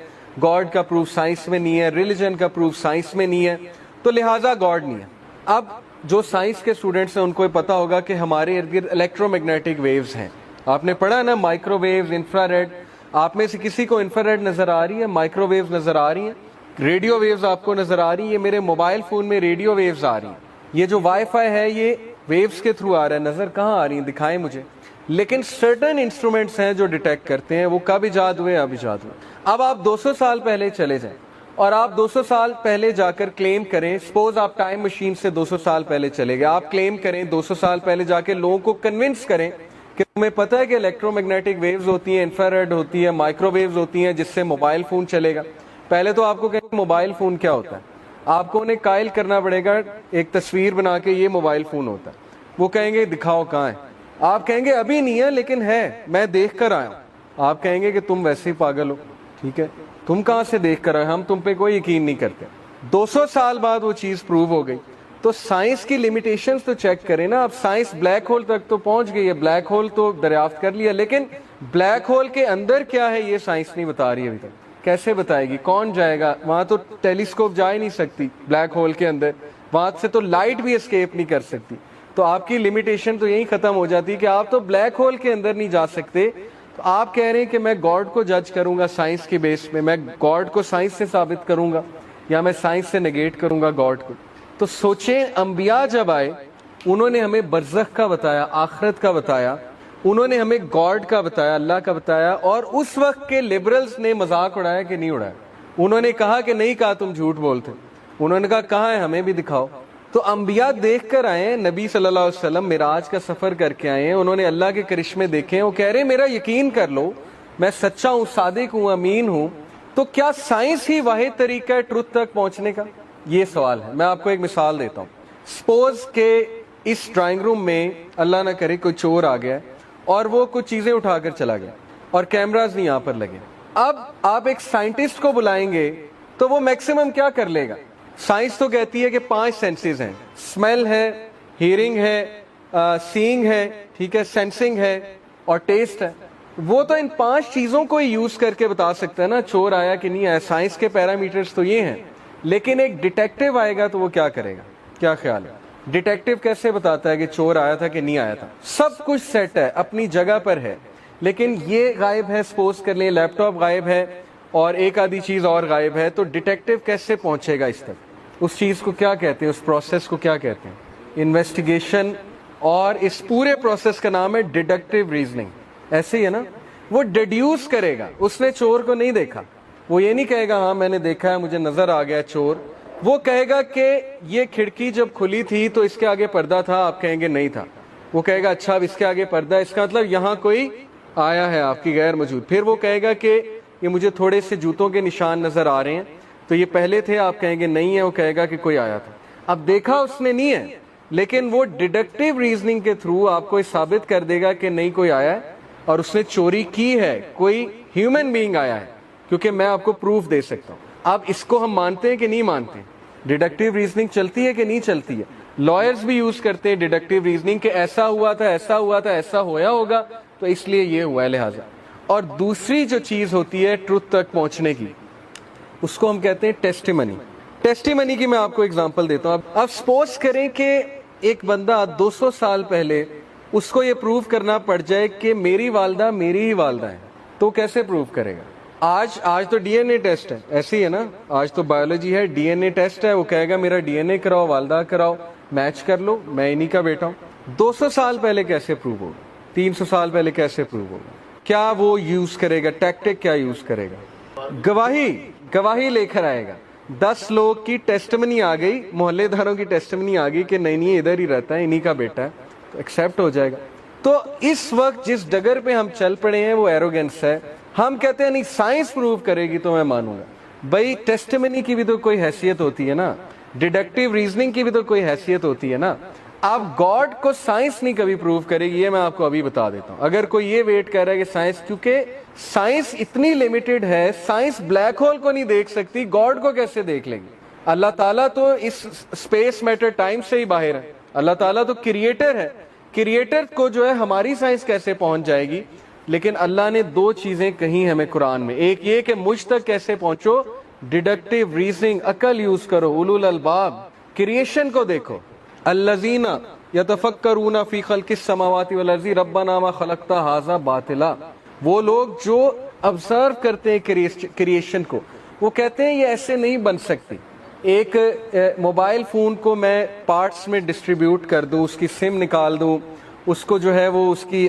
گاڈ کا پروف سائنس میں نہیں ہے, ریلیجن کا پروف سائنس میں نہیں ہے, تو لہٰذا گاڈ نہیں ہے. اب جو سائنس کے اسٹوڈنٹس ہیں ان کو پتا ہوگا کہ ہمارے ارد گرد الیکٹرو میگنیٹک ویوز ہیں. آپ نے پڑھا نا, مائکرو ویوز, انفرا ریڈ. آپ میں سے کسی کو انفرا ریڈ نظر آ رہی ہے؟ مائکرو ویوز نظر آ رہی ہیں؟ ریڈیو ویوز آپ کو نظر آ رہی ہیں؟ یہ میرے موبائل فون میں ریڈیو ویوز آ رہی ہیں. یہ جو وائی فائی ہے یہ ویوز کے تھرو آ رہا ہے. نظر کہاں آ رہی ہیں؟ دکھائیں مجھے. لیکن سرٹن انسٹرومنٹس ہیں جو ڈیٹیکٹ کرتے ہیں وہ کب ایجاد ہوئے، اب ایجاد ہوئے۔ اب آپ 200 سال پہلے چلے جائیں اور آپ 200 سال پہلے جا کر کلیم کریں، سپوز آپ ٹائم مشین سے 200 سال پہلے چلے گئے، آپ کلیم کریں 200 سال پہلے جا کے لوگوں کو کنونس کریں کہ تمہیں پتہ ہے کہ الیکٹرو میگنیٹک ویوز ہوتی ہیں، انفراریڈ ہوتی ہے، مائکرو ویوز ہوتی ہیں جس سے موبائل فون چلے گا۔ پہلے تو آپ کو کہیں موبائل فون کیا ہوتا ہے، آپ کو انہیں قائل کرنا پڑے گا ایک تصویر بنا کے یہ موبائل فون ہوتا ہے۔ وہ کہیں گے دکھاؤ کہاں ہے، آپ کہیں گے ابھی نہیں ہے لیکن ہے، میں دیکھ کر آیا ہوں۔ آپ کہیں گے کہ تم ویسے ہی پاگل ہو، ٹھیک ہے، تم کہاں سے دیکھ کر آئے، ہم تم پہ کوئی یقین نہیں کرتے۔ 200 سال بعد وہ چیز پروو ہو گئی، تو سائنس کی لیمیٹیشنز تو چیک کریں نا۔ اب سائنس بلیک ہول تک تو پہنچ گئی ہے، بلیک ہول تو دریافت کر لیا، لیکن بلیک ہول کے اندر کیا ہے یہ سائنس نہیں بتا رہی ابھی تک۔ کیسے بتائے گی، کون جائے گا وہاں؟ تو ٹیلیسکوپ جا ہی نہیں سکتی بلیک ہول کے اندر، وہاں سے تو لائٹ بھی اسکیپ نہیں کر سکتی۔ تو آپ کی لیمیٹیشن تو یہی ختم ہو جاتی کہ آپ تو بلیک ہول کے اندر نہیں جا سکتے۔ تو آپ کہہ رہے ہیں کہ میں گاڈ کو جج کروں گا سائنس کے بیس پہ، میں گاڈ کو سائنس سے ثابت کروں گا یا میں سائنس سے نگیٹ کروں گا گاڈ کو؟ تو سوچیں، انبیاء جب آئے انہوں نے ہمیں برزخ کا بتایا، آخرت کا بتایا، انہوں نے ہمیں گاڈ کا بتایا، اللہ کا بتایا، اور اس وقت کے لبرلز نے مذاق اڑایا کہ نہیں اڑایا؟ انہوں نے کہا کہ نہیں کہا تم جھوٹ بولتے، انہوں نے کہا کہاں ہے ہمیں بھی دکھاؤ۔ تو انبیاء دیکھ کر آئے ہیں، نبی صلی اللہ علیہ وسلم معراج کا سفر کر کے آئے ہیں، انہوں نے اللہ کے کرشمے دیکھے ہیں، وہ کہہ رہے ہیں میرا یقین کر لو، میں سچا ہوں، صادق ہوں، امین ہوں۔ تو کیا سائنس ہی واحد طریقہ ہے ٹروتھ تک پہنچنے کا؟ یہ سوال ہے۔ میں آپ کو ایک مثال دیتا ہوں۔ سپوز کہ اس ڈرائنگ روم میں اللہ نہ کرے کوئی چور آ گیا اور وہ کچھ چیزیں اٹھا کر چلا گیا اور کیمراز نہیں یہاں پر لگے۔ اب آپ ایک سائنٹسٹ کو بلائیں گے تو وہ میکسیمم کیا کر لے گا؟ سائنس تو کہتی ہے کہ 5 سینسز ہیں، اسمیل ہے، ہیئرنگ ہے، سینگ ہے، ٹھیک ہے، سینسنگ ہے اور ٹیسٹ ہے۔ وہ تو ان 5 چیزوں کو ہی یوز کر کے بتا سکتا ہے نا چور آیا کہ نہیں آیا۔ سائنس کے پیرامیٹرز تو یہ ہیں، لیکن ایک ڈیٹیکٹیو آئے گا تو وہ کیا کرے گا؟ کیا خیال ہے؟ ڈیٹیکٹیو کیسے بتاتا ہے کہ چور آیا تھا کہ نہیں آیا تھا؟ سب کچھ سیٹ ہے، اپنی جگہ پر ہے، لیکن یہ غائب ہے، سپوز کر لیں لیپ ٹاپ غائب ہے اور ایک آدھی چیز اور غائب ہے، تو ڈیٹیکٹیو کیسے پہنچے گا اس تک؟ اس چیز کو کیا کہتے ہیں، اس پروسیس کو کیا کہتے ہیں؟ انویسٹیگیشن، اور اس پورے پروسیس کا نام ہے ڈیڈکٹیو ریزننگ۔ ایسے ہی ہے نا، وہ ڈیڈیوس کرے گا۔ اس نے چور کو نہیں دیکھا، وہ یہ نہیں کہے گا ہاں میں نے دیکھا ہے، مجھے نظر آ گیا چور۔ وہ کہے گا کہ یہ کھڑکی جب کھلی تھی تو اس کے آگے پردہ تھا، آپ کہیں گے نہیں تھا۔ وہ کہے گا اچھا اب اس کے آگے پردہ ہے، اس کا مطلب یہاں کوئی آیا ہے آپ کی غیر موجود۔ پھر وہ کہے گا کہ یہ مجھے تھوڑے سے جوتوں کے نشان نظر آ رہے ہیں، تو یہ پہلے تھے، آپ کہیں گے نہیں ہے۔ وہ کہے گا کہ کوئی آیا تھا۔ اب دیکھا اس نے نہیں ہے، لیکن وہ ڈیڈکٹیو ریزننگ کے تھرو آپ کو ثابت کر دے گا کہ نہیں کوئی آیا ہے اور اس نے چوری کی ہے، کوئی ہیومن بینگ آیا ہے، کیونکہ میں آپ کو پروف دے سکتا ہوں۔ اب اس کو ہم مانتے ہیں کہ نہیں مانتے؟ ڈیڈکٹیو ریزننگ چلتی ہے کہ نہیں چلتی ہے؟ لائرز بھی یوز کرتے ہیں ڈیڈکٹیو ریزننگ کہ ایسا ہوا تھا، ایسا ہوا تھا، ایسا ہویا ہوگا تو اس لیے یہ ہوا ہے لہٰذا۔ اور دوسری جو چیز ہوتی ہے ٹروتھ تک پہنچنے کی، اس کو ہم کہتے ہیں ٹیسٹیمنی۔ ٹیسٹیمنی کی میں آپ کو اگزامپل دیتا ہوں۔ اب سپوز کریں کہ ایک بندہ 200 سال پہلے اس کو یہ پروف کرنا پڑ جائے کہ میری والدہ میری ہی والدہ ہے، تو کیسے پروف کرے گا؟ آج تو ڈی این اے ٹیسٹ ہے، ایسے ہی ہے نا، آج تو بایولوجی ہے، ڈی این اے ٹیسٹ ہے۔ وہ کہے گا میرا ڈی این اے کراؤ، والدہ کراؤ، میچ کر لو، میں انہی کا بیٹا ہوں۔ 200 سال پہلے کیسے پروو ہوگا؟ 300 سال پہلے کیسے پروو ہوگا؟ کیا وہ یوز کرے گا؟ ٹیکٹک کیا یوز کرے گا؟ گواہی لے کر آئے گا۔ 10 لوگ کی ٹیسٹمنی آ گئی، محلے داروں کی ٹیسٹمنی آ گئی کہ نہیں ادھر ہی رہتا ہے، انہی کا بیٹا ہے، تو ایکسیپٹ ہو جائے گا۔ تو اس وقت جس ڈگر پہ ہم چل پڑے ہیں وہ ایروگنس ہے۔ ہم کہتے ہیں نہیں سائنس پروو کرے گی تو میں مانوں گا۔ بھائی ٹیسٹمنی کی بھی تو کوئی حیثیت ہوتی ہے نا، ڈیڈکٹیو ریزننگ کی بھی تو کوئی حیثیت ہوتی ہے نا۔ اب گاڈ کو سائنس نہیں کبھی پروو کرے گی، یہ میں آپ کو ابھی بتا دیتا ہوں۔ اگر کوئی یہ ویٹ کر رہا ہے کہ سائنس، کیونکہ سائنس اتنی لمیٹڈ ہے، سائنس بلیک ہول کو نہیں دیکھ سکتی، گاڈ کو کیسے دیکھ لے گی؟ اللہ تعالیٰ تو اس اسپیس میٹر ٹائم سے ہی باہر ہے، اللہ تعالیٰ تو کریٹر ہے۔ کریٹر کو جو ہے ہماری سائنس کیسے پہنچ جائے گی؟ لیکن اللہ نے 2 چیزیں کہیں ہمیں قرآن میں، ایک یہ کہ مجھ تک کیسے پہنچو، ڈیڈکٹیو ریزننگ، عقل یوز کرو، اولو الالباب، کریشن کو دیکھو۔ الذین یتفکرون فی خلق السماوات والارض ربنا ما خلقت ھذا باطلا، وہ لوگ جو آبزرو کرتے ہیں کریشن کو، وہ کہتے ہیں یہ ایسے نہیں بن سکتی۔ ایک موبائل فون کو میں پارٹس میں ڈسٹریبیوٹ کر دوں، اس کی سم نکال دوں، اس کو جو ہے وہ اس کی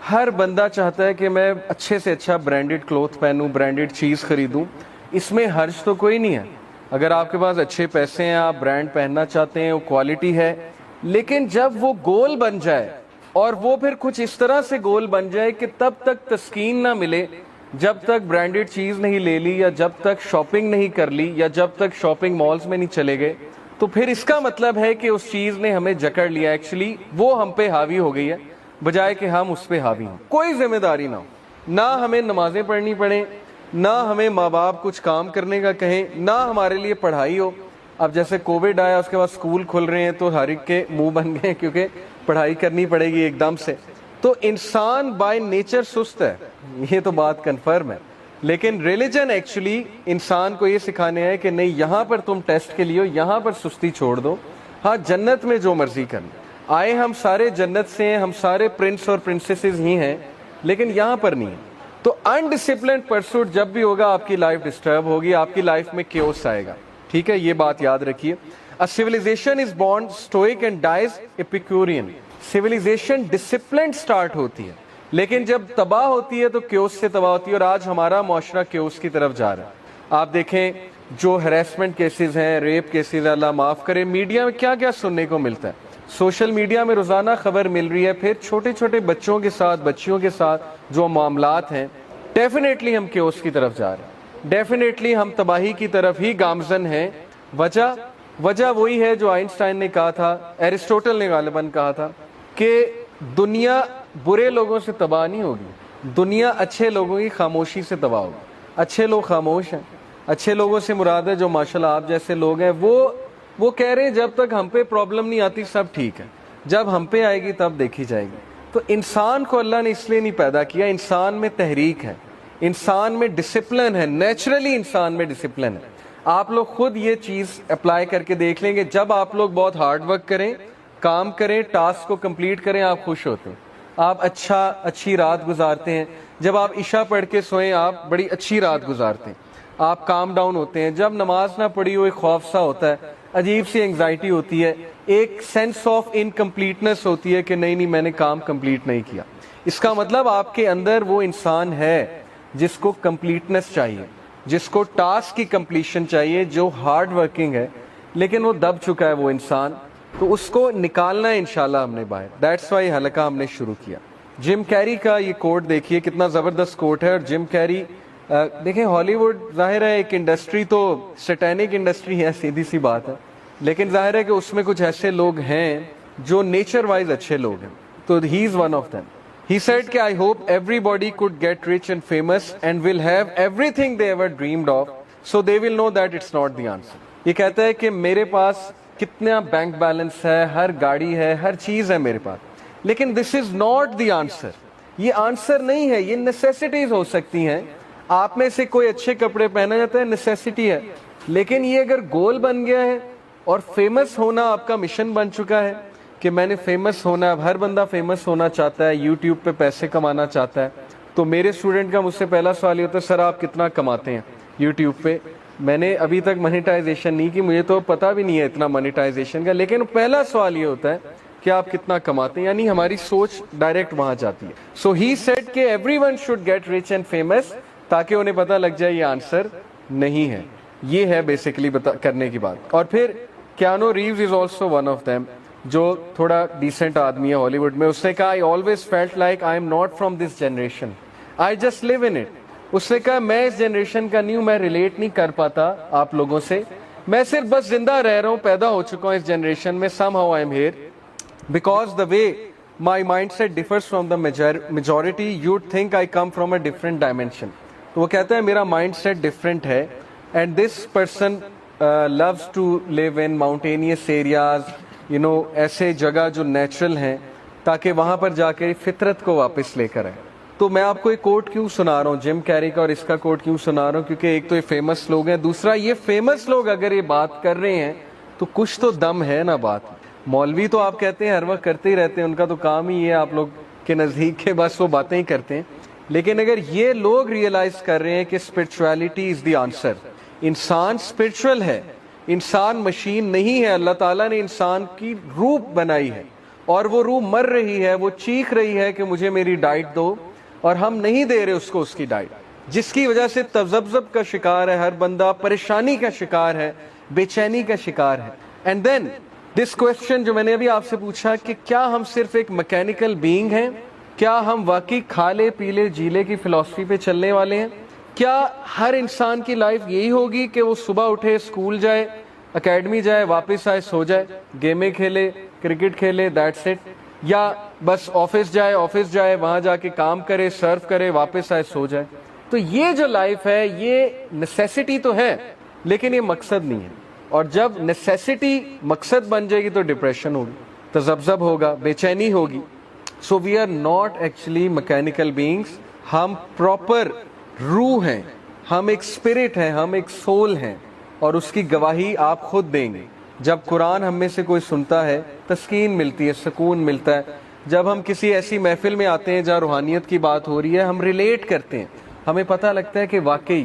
ہر بندہ چاہتا ہے کہ میں اچھے سے اچھا برانڈڈ کلوتھ پہنوں, برانڈڈ چیز خریدوں. اس میں حرج تو کوئی نہیں ہے. اگر آپ کے پاس اچھے پیسے ہیں, آپ برانڈ پہننا چاہتے ہیں, وہ کوالٹی ہے, لیکن جب وہ گول بن جائے اور وہ پھر کچھ اس طرح سے گول بن جائے کہ تب تک تسکین نہ ملے جب تک برانڈڈ چیز نہیں لے لی, یا جب تک شاپنگ نہیں کر لی, یا جب تک شاپنگ مالز میں نہیں چلے گئے, تو پھر اس کا مطلب ہے کہ اس چیز نے ہمیں جکڑ لیا. ایکچولی وہ ہم پہ حاوی ہو گئی ہے بجائے کہ ہم اس پہ حاوی ہوں. کوئی ذمہ داری نہ ہو, نہ ہمیں نمازیں پڑھنی پڑیں, نہ ہمیں ماں باپ کچھ کام کرنے کا کہیں, نہ ہمارے لیے پڑھائی ہو. اب جیسے کووڈ آیا, اس کے بعد اسکول کھل رہے ہیں تو ہر ایک کے منہ بن گئے کیونکہ پڑھائی کرنی پڑے گی ایک دم سے. تو انسان بائی نیچر سست ہے, یہ تو بات کنفرم ہے. لیکن ریلیجن ایکچولی انسان کو یہ سکھانے ہے کہ نہیں, یہاں پر تم ٹیسٹ کے لیے ہو, یہاں پر سستی چھوڑ دو. ہاں جنت میں جو مرضی کرنا, آئے ہم سارے جنت سے ہیں, ہم سارے پرنس اور پرنسیسز ہی ہیں, لیکن یہاں پر نہیں ہے. تو انڈسپلنڈ پرسوٹ جب بھی ہوگا آپ کی لائف ڈسٹرب ہوگی, آپ کی لائف میں کیوس آئے گا. ٹھیک ہے, یہ بات یاد رکھیے. A civilization is born stoic and dies Epicurean. Civilization disciplined start ہوتی ہے, لیکن جب تباہ ہوتی ہے تو کیوس سے تباہ ہوتی ہے, اور آج ہمارا معاشرہ کیوس کی طرف جا رہا ہے. آپ دیکھیں جو ہیراسمنٹ کیسز ہیں, ریپ کیسز, اللہ معاف کرے, میڈیا میں کیا کیا سننے کو ملتا ہے. سوشل میڈیا میں روزانہ خبر مل رہی ہے. پھر چھوٹے چھوٹے بچوں کے ساتھ, بچیوں کے ساتھ جو معاملات ہیں, ڈیفینیٹلی ہم کیوس کی طرف جا رہے ہیں, ڈیفینیٹلی ہم تباہی کی طرف ہی گامزن ہیں. وجہ وہی ہے جو آئنسٹائن نے کہا تھا, ایرسٹوٹل نے غالباً کہا تھا کہ دنیا برے لوگوں سے تباہ نہیں ہوگی, دنیا اچھے لوگوں کی خاموشی سے تباہ ہوگی. اچھے لوگ خاموش ہیں. اچھے لوگوں سے مراد ہے جو ماشاءاللہ آپ جیسے لوگ ہیں, وہ کہہ رہے ہیں جب تک ہم پہ پرابلم نہیں آتی سب ٹھیک ہے, جب ہم پہ آئے گی تب دیکھی جائے گی. تو انسان کو اللہ نے اس لیے نہیں پیدا کیا, انسان میں تحریک ہے, انسان میں ڈسپلن ہے, نیچرلی انسان میں ڈسپلن ہے. آپ لوگ خود یہ چیز اپلائی کر کے دیکھ لیں گے, جب آپ لوگ بہت ہارڈ ورک کریں, کام کریں, ٹاسک کو کمپلیٹ کریں, آپ خوش ہوتے ہیں, آپ اچھی رات گزارتے ہیں. جب آپ عشاء پڑھ کے سوئیں آپ بڑی اچھی رات گزارتے ہیں, آپ کام ڈاؤن ہوتے ہیں. جب نماز نہ پڑھی ہو ایک خوف سا ہوتا ہے, عجیب سی انگزائٹی ہوتی ہے, ایک سینس آف انکمپلیٹنس ہوتی ہے کہ نہیں میں نے کام کمپلیٹ نہیں کیا. اس کا مطلب آپ کے اندر وہ انسان ہے جس کو کمپلیٹنس چاہیے, جس کو ٹاسک کی کمپلیشن چاہیے, جو ہارڈ ورکنگ ہے, لیکن وہ دب چکا ہے وہ انسان. تو اس کو نکالنا ہے انشاءاللہ ہم نے باہر. دیٹس وائی حلقہ ہم نے شروع کیا. جم کیری کا یہ کوٹ دیکھیے, کتنا زبردست کوٹ ہے. اور جم کیری دیکھیں, ہالی ووڈ ظاہر ہے ایک انڈسٹری تو سیٹینک انڈسٹری ہے, سیدھی سی بات ہے, لیکن ظاہر ہے کہ اس میں کچھ ایسے لوگ ہیں جو نیچر وائز اچھے لوگ ہیں. تو he is one of them. He said کہ I hope everybody could get rich and famous and will have everything they ever dreamed of, so they will know that it's not the answer. یہ کہتا ہے کہ میرے پاس کتنا bank balance ہے, ہر گاڑی ہے, ہر چیز ہے میرے پاس, لیکن this is not the answer. یہ آنسر نہیں ہے, یہ نیسیسٹیز ہو سکتی ہیں. آپ میں سے کوئی اچھے کپڑے پہنا جاتا ہے, نیسیسٹی ہے, لیکن یہ اگر گول بن گیا ہے اور فیمس ہونا آپ کا مشن بن چکا ہے کہ میں نے فیمس ہونا, اب ہر بندہ فیمس ہونا چاہتا ہے, یوٹیوب پہ پیسے کمانا چاہتا ہے. تو میرے اسٹوڈنٹ کا مجھ سے پہلا سوال یہ ہوتا ہے, سر آپ کتنا کماتے ہیں یوٹیوب پہ؟ میں نے ابھی تک منیٹائزیشن نہیں کی, مجھے تو پتہ بھی نہیں ہے اتنا منیٹائزیشن کا, لیکن پہلا سوال یہ ہوتا ہے کہ آپ کتنا کماتے ہیں, یعنی ہماری سوچ ڈائریکٹ وہاں جاتی ہے. سو ہی سیڈ کہ everyone should get rich and famous, تاکہ انہیں پتہ لگ جائے یہ آنسر نہیں ہے. یہ ہے بیسیکلی کرنے کی بات. اور پھر Keanu Reeves is also one of them, جو تھوڑا ڈیسنٹ آدمی ہے ہالی ووڈ میں. اس نے کہا I always felt like I am not from this generation, I just live in it. اس نے کہا میں اس جنریشن کا نہیں ہوں, میں ریلیٹ نہیں کر پاتا آپ لوگوں سے, میں صرف بس زندہ رہ رہا ہوں, پیدا ہو چکا ہوں اس جنریشن میں. somehow I am here because the way my mindset differs from the majority, you'd think I come from a different dimension. تو وہ کہتا ہے میرا مائنڈ سیٹ ڈفرینٹ ہے, and this person loves to live in mountainous areas, ایسے جگہ جو natural ہیں, تاکہ وہاں پر جا کے فطرت کو واپس لے کر آئے. تو میں آپ کو ایک کوٹ کیوں سنا رہا ہوں جم کیری کا, اور اس کا کوٹ کیوں سنا رہا ہوں, کیونکہ ایک تو یہ فیمس لوگ ہیں, دوسرا یہ فیمس لوگ اگر یہ بات کر رہے ہیں تو کچھ تو دم ہے نا بات. مولوی تو آپ کہتے ہیں ہر وقت کرتے ہی رہتے ہیں, ان کا تو کام ہی ہے آپ لوگ کے نزدیک کے بس وہ باتیں ہی کرتے ہیں. لیکن اگر یہ لوگ ریئلائز کر رہے ہیں کہ اسپرچویلٹی از دی آنسر, انسان اسپرچول ہے, انسان مشین نہیں ہے, اللہ تعالیٰ نے انسان کی روح بنائی ہے اور وہ روح مر رہی ہے, وہ چیخ رہی ہے کہ مجھے میری ڈائٹ دو, اور ہم نہیں دے رہے اس کو اس کی ڈائٹ, جس کی وجہ سے تذبذب کا شکار ہے ہر بندہ, پریشانی کا شکار ہے, بے چینی کا شکار ہے. اینڈ دین دس کوشچن جو میں نے ابھی آپ سے پوچھا کہ کیا ہم صرف ایک میکینیکل بینگ ہیں, کیا ہم واقعی کھا لے پی لے جی لے کی فلسفی پہ چلنے والے ہیں؟ کیا ہر انسان کی لائف یہی ہوگی کہ وہ صبح اٹھے, اسکول جائے, اکیڈمی جائے, واپس آئے, سو جائے, گیمیں کھیلے, کرکٹ کھیلے, دیٹس اٹ, یا بس آفس جائے وہاں جا کے کام کرے, سرو کرے, واپس آئے, سو جائے؟ تو یہ جو لائف ہے یہ نیسیسٹی تو ہے لیکن یہ مقصد نہیں ہے, اور جب نیسیسٹی مقصد بن جائے گی تو ڈپریشن ہوگی, تذبذب ہوگا, بے چینی ہوگی. So we are not actually mechanical beings, ہم پراپر روح ہیں, ہم ایک اسپرٹ ہیں, ہم ایک سول ہیں, اور اس کی گواہی آپ خود دیں گے. جب قرآن ہم میں سے کوئی سنتا ہے تسکین ملتی ہے, سکون ملتا ہے. جب ہم کسی ایسی محفل میں آتے ہیں جہاں روحانیت کی بات ہو رہی ہے, ہم ریلیٹ کرتے ہیں, ہمیں پتہ لگتا ہے کہ واقعی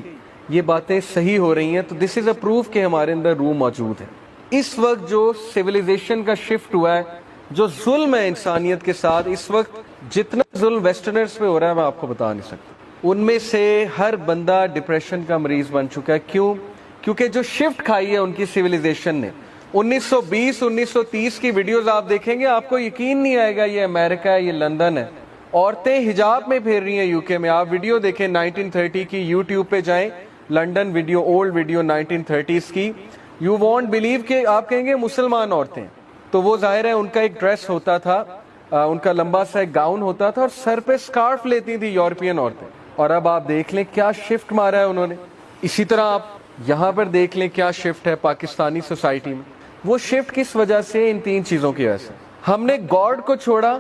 یہ باتیں صحیح ہو رہی ہیں, تو دس از اے پروف کہ ہمارے اندر روح موجود ہے. اس وقت جو سویلائزیشن کا شفٹ ہوا ہے, جو ظلم ہے انسانیت کے ساتھ, اس وقت جتنا ظلم ویسٹرنرز پہ ہو رہا ہے میں آپ کو بتا نہیں سکتا. ان میں سے ہر بندہ ڈپریشن کا مریض بن چکا ہے. کیوں؟ کیونکہ جو شفٹ کھائی ہے ان کی سویلائزیشن نے. 1920 1930 کی ویڈیوز آپ دیکھیں گے, آپ کو یقین نہیں آئے گا یہ امریکہ ہے, یہ لندن ہے. عورتیں حجاب میں پھیر رہی ہیں یو کے میں. آپ ویڈیو دیکھیں 1930 کی, یوٹیوب پہ جائیں, London video, old video 1930s کی, یو وونٹ بلیو کہ آپ کہیں گے مسلمان عورتیں. تو وہ ظاہر ہے ان کا ایک ڈریس ہوتا تھا, ان کا لمبا سا ایک گاؤن ہوتا تھا, اور سر پہ اسکارف لیتی تھی یورپین عورتیں. اور اب آپ دیکھ لیں کیا شفٹ مارا ہے انہوں نے. اسی طرح آپ یہاں پر دیکھ لیں کیا شفٹ ہے پاکستانی سوسائٹی میں. وہ شفٹ کس وجہ سے؟ ان تین چیزوں کی وجہ سے. ہم نے گاڈ کو چھوڑا,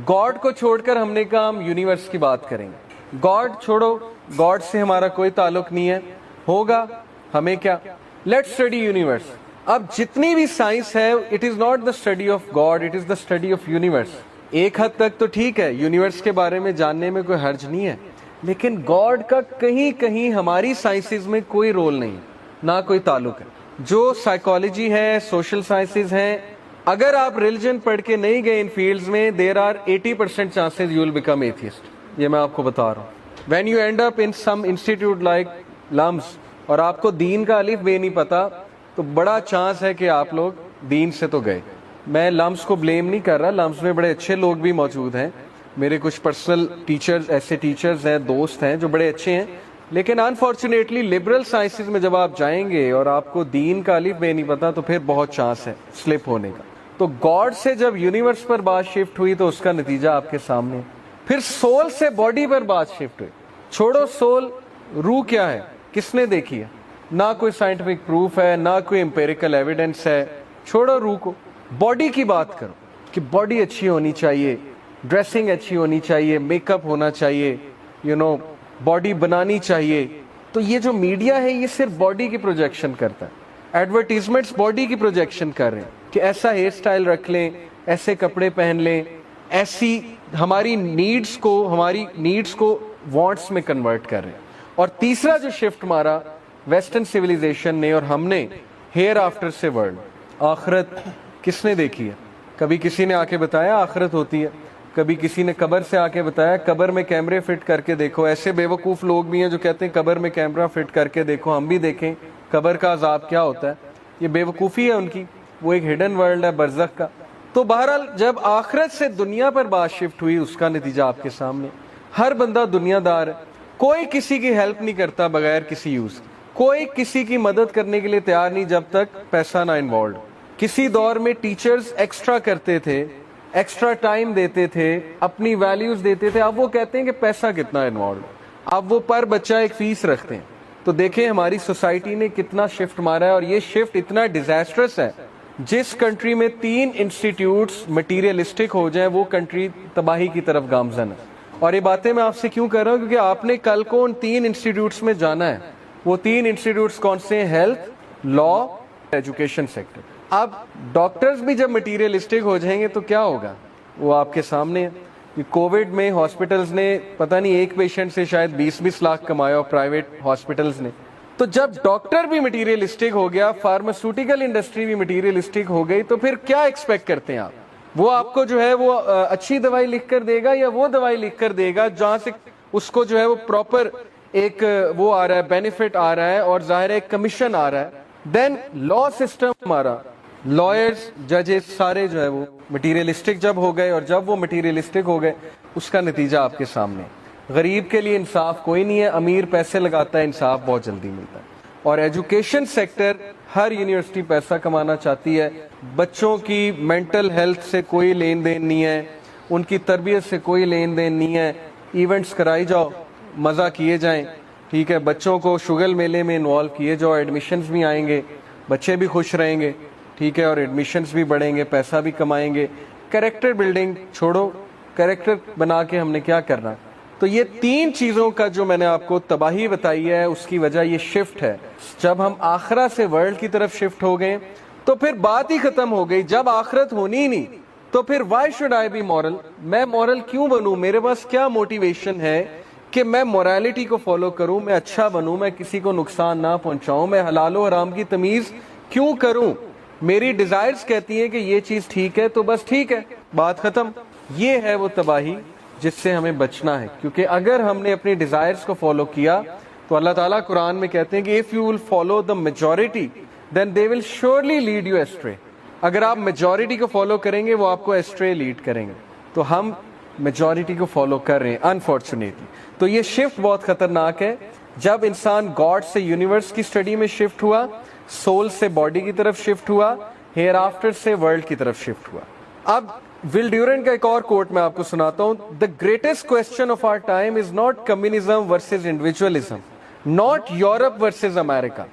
گاڈ کو چھوڑ کر ہم نے کہا ہم یونیورس کی بات کریں گے. گاڈ چھوڑو, گاڈ سے ہمارا کوئی تعلق نہیں ہے, ہوگا ہمیں کیا, لیٹس اسٹڈی یونیورس. اب جتنی بھی سائنس ہے, it is not the study of God, it is the study of universe. ایک حد تک تو ٹھیک ہے, یونیورس کے بارے میں جاننے میں کوئی حرج نہیں ہے, لیکن گاڈ کا کہیں کہیں ہماری سائنسز میں کوئی رول نہیں, نہ کوئی تعلق ہے. جو سائیکالوجی ہے, سوشل سائنسز ہیں, اگر آپ ریلیجن پڑھ کے نہیں گئے ان فیلڈز میں, there are 80% chances you will become atheist. یہ میں آپ کو بتا رہا ہوں. When you end up in some institute like LUMS, اور آپ کو دین کا الف بے نہیں پتا, تو بڑا چانس ہے کہ آپ لوگ دین سے تو گئے. میں لمس کو بلیم نہیں کر رہا, لمس میں بڑے اچھے لوگ بھی موجود ہیں, میرے کچھ پرسنل ٹیچرز, ایسے ٹیچرز ہیں, دوست ہیں جو بڑے اچھے ہیں, لیکن انفارچونیٹلی لبرل سائنسز میں جب آپ جائیں گے اور آپ کو دین کا الف بے نہیں پتا, تو پھر بہت چانس ہے سلپ ہونے کا. تو گاڈ سے جب یونیورس پر بات شفٹ ہوئی تو اس کا نتیجہ آپ کے سامنے. پھر سول سے باڈی پر بات شفٹ ہوئی. چھوڑو سول, روح کیا ہے کس نے دیکھی ہے؟ نہ کوئی سائنٹیفک پروف ہے, نہ کوئی امپیریکل ایویڈنس ہے. چھوڑو روح کو, باڈی کی بات کرو کہ باڈی اچھی ہونی چاہیے, ڈریسنگ اچھی ہونی چاہیے, میک اپ ہونا چاہیے, باڈی بنانی چاہیے. تو یہ جو میڈیا ہے یہ صرف باڈی کی پروجیکشن کرتا ہے. ایڈورٹیزمنٹس باڈی کی پروجیکشن کر رہے ہیں کہ ایسا ہیئر سٹائل رکھ لیں, ایسے کپڑے پہن لیں, ایسی ہماری نیڈس کو وانٹس میں کنورٹ کر رہے ہیں. اور تیسرا جو شفٹ مارا ویسٹرن سویلائزیشن نے اور ہم نے, ہیئر آفٹر سے ورلڈ. آخرت کس نے دیکھی ہے؟ کبھی کسی نے آ کے بتایا آخرت ہوتی ہے؟ کبھی کسی نے قبر سے آ کے بتایا قبر میں کیمرے فٹ کر کے دیکھو؟ ایسے بے وقوف لوگ بھی ہیں جو کہتے ہیں قبر میں کیمرہ فٹ کر کے دیکھو, ہم بھی دیکھیں قبر کا عذاب کیا ہوتا ہے. یہ بے وقوفی ہے ان کی, وہ ایک ہڈن ورلڈ ہے برزخ کا. تو بہرحال جب آخرت سے دنیا پر بات شفٹ ہوئی, اس کا نتیجہ آپ کے سامنے. ہر بندہ دنیا دار ہے, کوئی کسی کی ہیلپ نہیں کرتا بغیر کسی یوز, کوئی کسی کی مدد کرنے کے لیے تیار نہیں جب تک پیسہ نہ انوالوڈ. کسی دور میں ٹیچرز ایکسٹرا کرتے تھے, ایکسٹرا ٹائم دیتے تھے, اپنی ویلیوز دیتے تھے. اب وہ کہتے ہیں کہ پیسہ کتنا انوالوڈ, اب وہ پر بچہ ایک فیس رکھتے ہیں. تو دیکھیں ہماری سوسائٹی نے کتنا شفٹ مارا ہے, اور یہ شفٹ اتنا ڈیزاسٹرس ہے. جس کنٹری میں 3 انسٹیٹیوٹس مٹیریلسٹک ہو جائیں وہ کنٹری تباہی کی طرف گامزن ہے. اور یہ باتیں میں آپ سے کیوں کر رہا ہوں؟ کیونکہ آپ نے کل کو ان 3 انسٹیٹیوٹس میں جانا ہے. وہ 3 انسٹیٹیوٹس کون سے ہیں؟ ہیلتھ, لا, ایجوکیشن سیکٹر. اب ڈاکٹرز بھی جب مٹیریلسٹک ہو جائیں گے تو کیا ہوگا؟ وہ آپ کے سامنے ہے. کووڈ میں ہاسپٹلز نے پتہ نہیں ایک پیشنٹ سے شاید 20-20 لاکھ کمایا, پرائیویٹ ہاسپٹلز نے. تو جب ڈاکٹر بھی مٹیریلسٹک ہو گیا, فارماسیوٹیکل انڈسٹری بھی مٹیریلسٹک ہو گئی, تو پھر کیا ایکسپیکٹ کرتے ہیں آپ؟ وہ آپ کو جو ہے وہ اچھی دوائی لکھ کر دے گا یا وہ دوائی لکھ کر دے گا جہاں سے اس کو جو ہے وہ پراپر ایک وہ آ رہا ہے، بینیفٹ آ رہا ہے اور ظاہر ہے کمیشن آ رہا ہے. دین لا سسٹم ہمارا، لائرز، ججز سارے جو ہے وہ مٹیریلسٹک جب ہو گئے، اور جب وہ مٹیریلسٹک ہو گئے اس کا نتیجہ آپ کے سامنے. غریب کے لیے انصاف کوئی نہیں ہے، امیر پیسے لگاتا ہے، انصاف بہت جلدی ملتا ہے. اور ایجوکیشن سیکٹر، ہر یونیورسٹی پیسہ کمانا چاہتی ہے، بچوں کی مینٹل ہیلتھ سے کوئی لین دین نہیں ہے، ان کی تربیت سے کوئی لین دین نہیں ہے. ایونٹس کرائی جاؤ، مزہ کیے جائیں، ٹھیک ہے، بچوں کو شگل میلے میں انوالو کیے جاؤ، ایڈمیشنز بھی آئیں گے، بچے بھی خوش رہیں گے، ٹھیک ہے، اور ایڈمیشنز بھی بڑھیں گے، پیسہ بھی کمائیں گے. کریکٹر بلڈنگ چھوڑو، کریکٹر بنا کے ہم نے کیا کرنا. تو یہ تین چیزوں کا جو میں نے آپ کو تباہی بتائی ہے، اس کی وجہ یہ شفٹ ہے. جب ہم آخرت سے ورلڈ کی طرف شفٹ ہو گئے تو پھر بات ہی ختم ہو گئی. جب آخرت ہونی ہی نہیں تو پھر why should I be moral? میں مورل کیوں بنوں؟ میرے پاس کیا موٹیویشن ہے کہ میں مورالٹی کو فالو کروں، میں اچھا بنوں، میں کسی کو نقصان نہ پہنچاؤں، میں حلال و حرام کی تمیز کیوں کروں؟ میری ڈیزائرز کہتی ہیں کہ یہ چیز ٹھیک ہے تو بس ٹھیک ہے، بات ختم. یہ ہے وہ تباہی جس سے ہمیں بچنا ہے، کیونکہ اگر ہم نے اپنی ڈیزائرز کو فالو کیا تو اللہ تعالیٰ قرآن میں کہتے ہیں کہ if you will follow the majority then they will surely lead you astray. اگر آپ میجورٹی کو فالو کریں گے وہ آپ کو ایسٹرے لیڈ کریں گے. تو ہم میجورٹی کو فالو کر رہے ہیں انفارچونیٹلی. تو یہ شفٹ بہت خطرناک ہے. جب انسان گاڈ سے یونیورس کی اسٹڈی میں شفٹ ہوا، سول سے باڈی کی طرف شفٹ ہوا، ہیئر آفٹر سے ورلڈ کی طرف شفٹ ہوا. اب ول ڈیورنٹ کا ایک اور کوٹ میں آپ کو سناتا ہوں. The greatest question of our time is not communism versus individualism, not Europe versus America,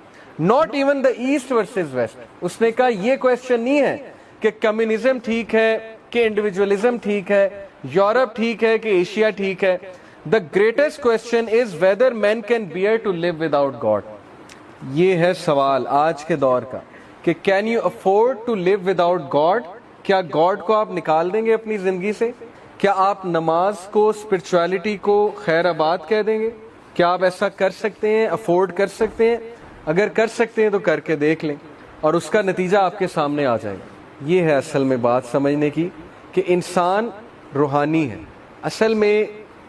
not even the East versus West. اس نے کہا یہ کوسچن نہیں ہے کہ کمیونزم ٹھیک ہے کہ انڈیویجولزم ٹھیک ہے، یورپ ٹھیک ہے کہ ایشیا ٹھیک ہے. The greatest question is whether man can bear to live without God. یہ ہے سوال آج کے دور کا کہ can you afford to live without God? کیا گاڈ کو آپ نکال دیں گے اپنی زندگی سے؟ کیا آپ نماز کو، اسپرچویلٹی کو خیر آباد کہہ دیں گے؟ کیا آپ ایسا کر سکتے ہیں، افورڈ کر سکتے ہیں؟ اگر کر سکتے ہیں تو کر کے دیکھ لیں اور اس کا نتیجہ آپ کے سامنے آ جائے گا. یہ ہے اصل میں بات سمجھنے کی کہ انسان روحانی ہے. اصل میں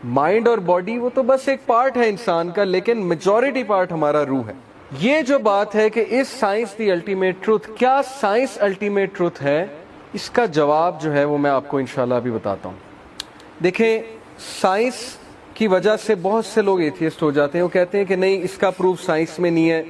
مائنڈ اور باڈی وہ تو بس ایک پارٹ ہے انسان کا، لیکن میجورٹی پارٹ ہمارا روح ہے. یہ جو بات ہے کہ اس سائنس دی الٹیمیٹ ٹروتھ، کیا سائنس الٹیمیٹ ٹروتھ ہے؟ اس کا جواب جو ہے وہ میں آپ کو انشاءاللہ ابھی بتاتا ہوں. دیکھیں، سائنس کی وجہ سے بہت سے لوگ ایتھیسٹ ہو جاتے ہیں. وہ کہتے ہیں کہ نہیں، اس کا پروف سائنس میں نہیں ہے،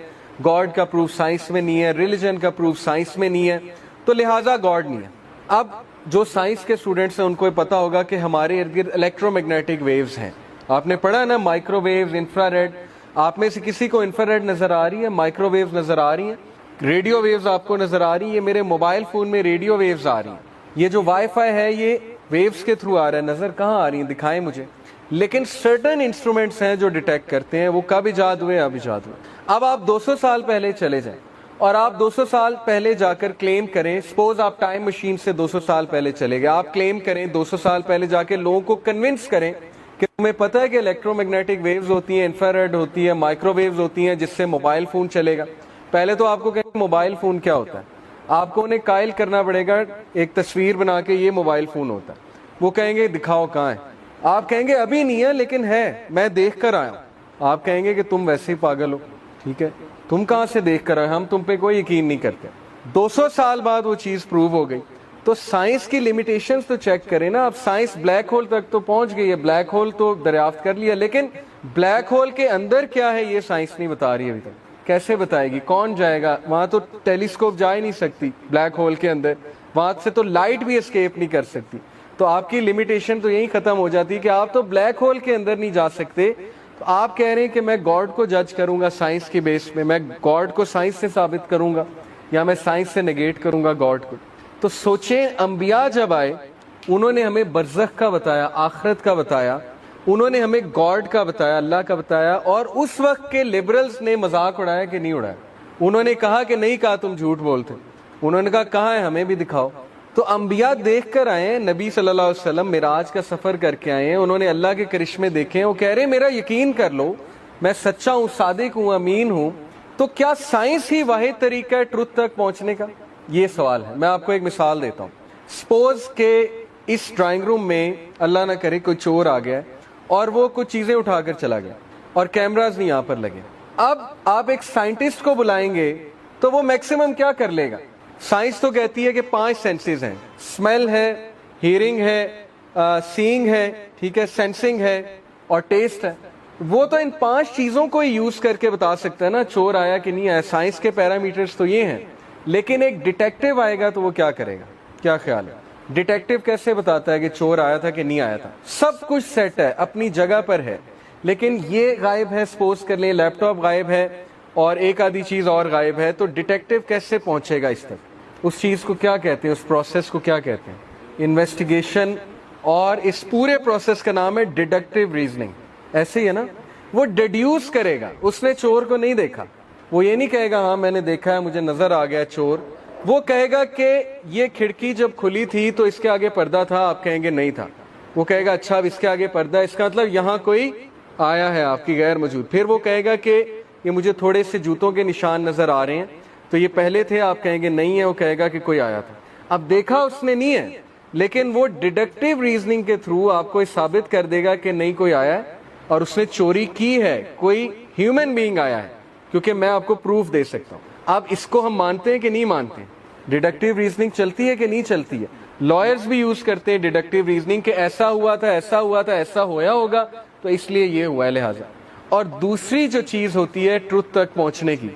گاڈ کا پروف سائنس میں نہیں ہے، ریلیجن کا پروف سائنس میں نہیں ہے، تو لہٰذا گاڈ نہیں ہے. اب جو سائنس کے اسٹوڈنٹس ہیں ان کو پتا ہوگا کہ ہمارے ارد گرد الیکٹرو میگنیٹک ویوز ہیں. آپ نے پڑھا نا، مائکرو ویوز، انفرا ریڈ. آپ میں سے کسی کو انفرا ریڈ نظر آ رہی ہے؟ مائکرو ویوز نظر آ رہی ہیں؟ ریڈیو ویوز آپ کو نظر آ رہی ہیں؟ یہ میرے موبائل فون میں ریڈیو ویوز آ رہی ہیں. یہ جو وائی فائی ہے یہ ویوز کے تھرو آ رہا ہے. نظر کہاں آ رہی ہیں؟ دکھائیں مجھے. لیکن سرٹن انسٹرومنٹس ہیں جو ڈیٹیکٹ کرتے ہیں. وہ کب ایجاد ہوئے؟ اب ایجاد ہوئے. اب آپ 200 سال پہلے چلے جائیں اور آپ 200 سال پہلے جا کر کلیم کریں، سپوز آپ ٹائم مشین سے 200 سال پہلے چلے گئے، آپ کلیم کریں 200 سال پہلے جا کے لوگوں کو کنونس کریں کہ تمہیں پتہ ہے کہ الیکٹرو میگنیٹک ویوز ہوتی ہیں، انفرا ریڈ ہوتی ہے، مائکرو ویوز ہوتی ہیں جس سے موبائل فون چلے گا. پہلے تو آپ کو کہیں موبائل فون کیا ہوتا ہے، آپ کو انہیں قائل کرنا پڑے گا ایک تصویر بنا کے یہ موبائل فون ہوتا ہے. وہ کہیں گے دکھاؤ کہاں ہے. آپ کہیں گے ابھی نہیں ہے لیکن ہے، میں دیکھ کر آیا ہوں. آپ کہیں گے کہ تم ویسے ہی پاگل ہو، ٹھیک ہے، تم کہاں سے دیکھ کر آئے، ہم تم پہ کوئی یقین نہیں کرتے. 200 سال بعد وہ چیز پروو ہو گئی. تو سائنس کی لیمیٹیشنز تو چیک کریں نا. اب سائنس بلیک ہول تک تو پہنچ گئی ہے، بلیک ہول تو دریافت کر لیا، لیکن بلیک ہول کے اندر کیا ہے یہ سائنس نہیں بتا رہی ابھی تک. کیسے بتائے گی؟ کون جائے گا وہاں؟ تو ٹیلیسکوپ جا ہی نہیں سکتی بلیک ہول کے اندر، وہاں سے تو لائٹ بھی اسکیپ نہیں کر سکتی. تو آپ کی لمیٹیشن تو یہی ختم ہو جاتی ہے کہ آپ تو بلیک ہول کے اندر نہیں جا سکتے. تو آپ کہہ رہے ہیں کہ میں گاڈ کو جج کروں گا سائنس کی بیس پہ، میں گاڈ کو سائنس سے ثابت کروں گا یا میں سائنس سے نگیٹ کروں گا گاڈ کو. تو سوچیں، انبیاء جب آئے انہوں نے ہمیں برزخ کا بتایا، آخرت کا بتایا، انہوں نے ہمیں گاڈ کا بتایا، اللہ کا بتایا. اور اس وقت کے لبرلز نے مذاق اڑایا کہ نہیں اڑایا؟ انہوں نے کہا کہ نہیں کہا تم جھوٹ بولتے. انہوں نے کہا کہاں ہے، ہمیں بھی دکھاؤ. تو انبیاء دیکھ کر آئے ہیں، نبی صلی اللہ علیہ وسلم معراج کا سفر کر کے آئے ہیں، انہوں نے اللہ کے کرشمے دیکھے ہیں. وہ کہہ رہے ہیں میرا یقین کر لو، میں سچا ہوں، صادق ہوں، امین ہوں. تو کیا سائنس ہی واحد طریقہ ہے ٹروتھ تک پہنچنے کا؟ یہ سوال ہے. میں آپ کو ایک مثال دیتا ہوں. سپوز کہ اس ڈرائنگ روم میں اللہ نہ کرے کوئی چور آ گیا اور وہ کچھ چیزیں اٹھا کر چلا گیا اور کیمراز نہیں یہاں پر لگے. اب آپ ایک سائنٹسٹ کو بلائیں گے تو وہ میکسیمم کیا کر لے گا؟ سائنس تو کہتی ہے کہ 5 سینسز ہیں، اسمیل ہے، ہیئرنگ ہے، سینگ ہے، ٹھیک ہے، سینسنگ ہے اور ٹیسٹ ہے. وہ تو ان 5 چیزوں کو ہی یوز کر کے بتا سکتا ہے نا چور آیا کہ نہیں آیا. سائنس کے پیرامیٹرز تو یہ ہیں. لیکن ایک ڈیٹیکٹیو آئے گا تو وہ کیا کرے گا؟ کیا خیال ہے؟ ڈیٹیکٹیو کیسے بتاتا ہے کہ چور آیا تھا کہ نہیں آیا تھا؟ سب کچھ سیٹ ہے، اپنی جگہ پر ہے، لیکن یہ غائب ہے، سپوز کر لیں لیپ ٹاپ غائب ہے اور ایک آدھی چیز اور غائب ہے، تو ڈیٹیکٹیو کیسے پہنچے گا اس تک؟ اس چیز کو کیا کہتے ہیں؟ اس پروسیس کو کیا کہتے ہیں؟ انویسٹیگیشن. اور اس پورے پروسیس کا نام ہے ڈیڈکٹیو ریزننگ. ایسے ہی ہے نا؟ وہ ڈیڈیوس کرے گا. اس نے چور کو نہیں دیکھا، وہ یہ نہیں کہے گا ہاں میں نے دیکھا ہے، مجھے نظر آ گیا چور. وہ کہے گا کہ یہ کھڑکی جب کھلی تھی تو اس کے آگے پردہ تھا، آپ کہیں گے نہیں تھا. وہ کہے گا اچھا اب اس کے آگے پردہ ہے، اس کا مطلب یہاں کوئی آیا ہے آپ کی غیر موجود. پھر وہ کہے گا کہ یہ مجھے تھوڑے سے جوتوں کے نشان نظر آ رہے ہیں، تو یہ پہلے تھے، آپ کہیں گے نہیں ہے. وہ کہے گا کہ کوئی آیا تھا. اب دیکھا اس نے نہیں ہے، لیکن وہ ڈیڈکٹیو ریزننگ کے تھرو آپ کو ثابت کر دے گا کہ نہیں کوئی آیا ہے اور اس نے چوری کی ہے، کوئی ہیومن بینگ آیا ہے، کیونکہ میں آپ کو پروف دے سکتا ہوں. اب اس کو ہم مانتے ہیں کہ نہیں مانتے ہیں؟ ڈیڈکٹیو ریزننگ چلتی ہے کہ نہیں چلتی ہے؟ لائرز بھی یوز کرتے ہیں ڈیڈکٹیو ریزننگ کہ ایسا ہوا تھا، ایسا ہوا تھا، ایسا ہویا ہوگا تو اس لیے یہ ہوا ہے لہٰذا. اور دوسری جو چیز ہوتی ہے ٹروتھ تک پہنچنے کی،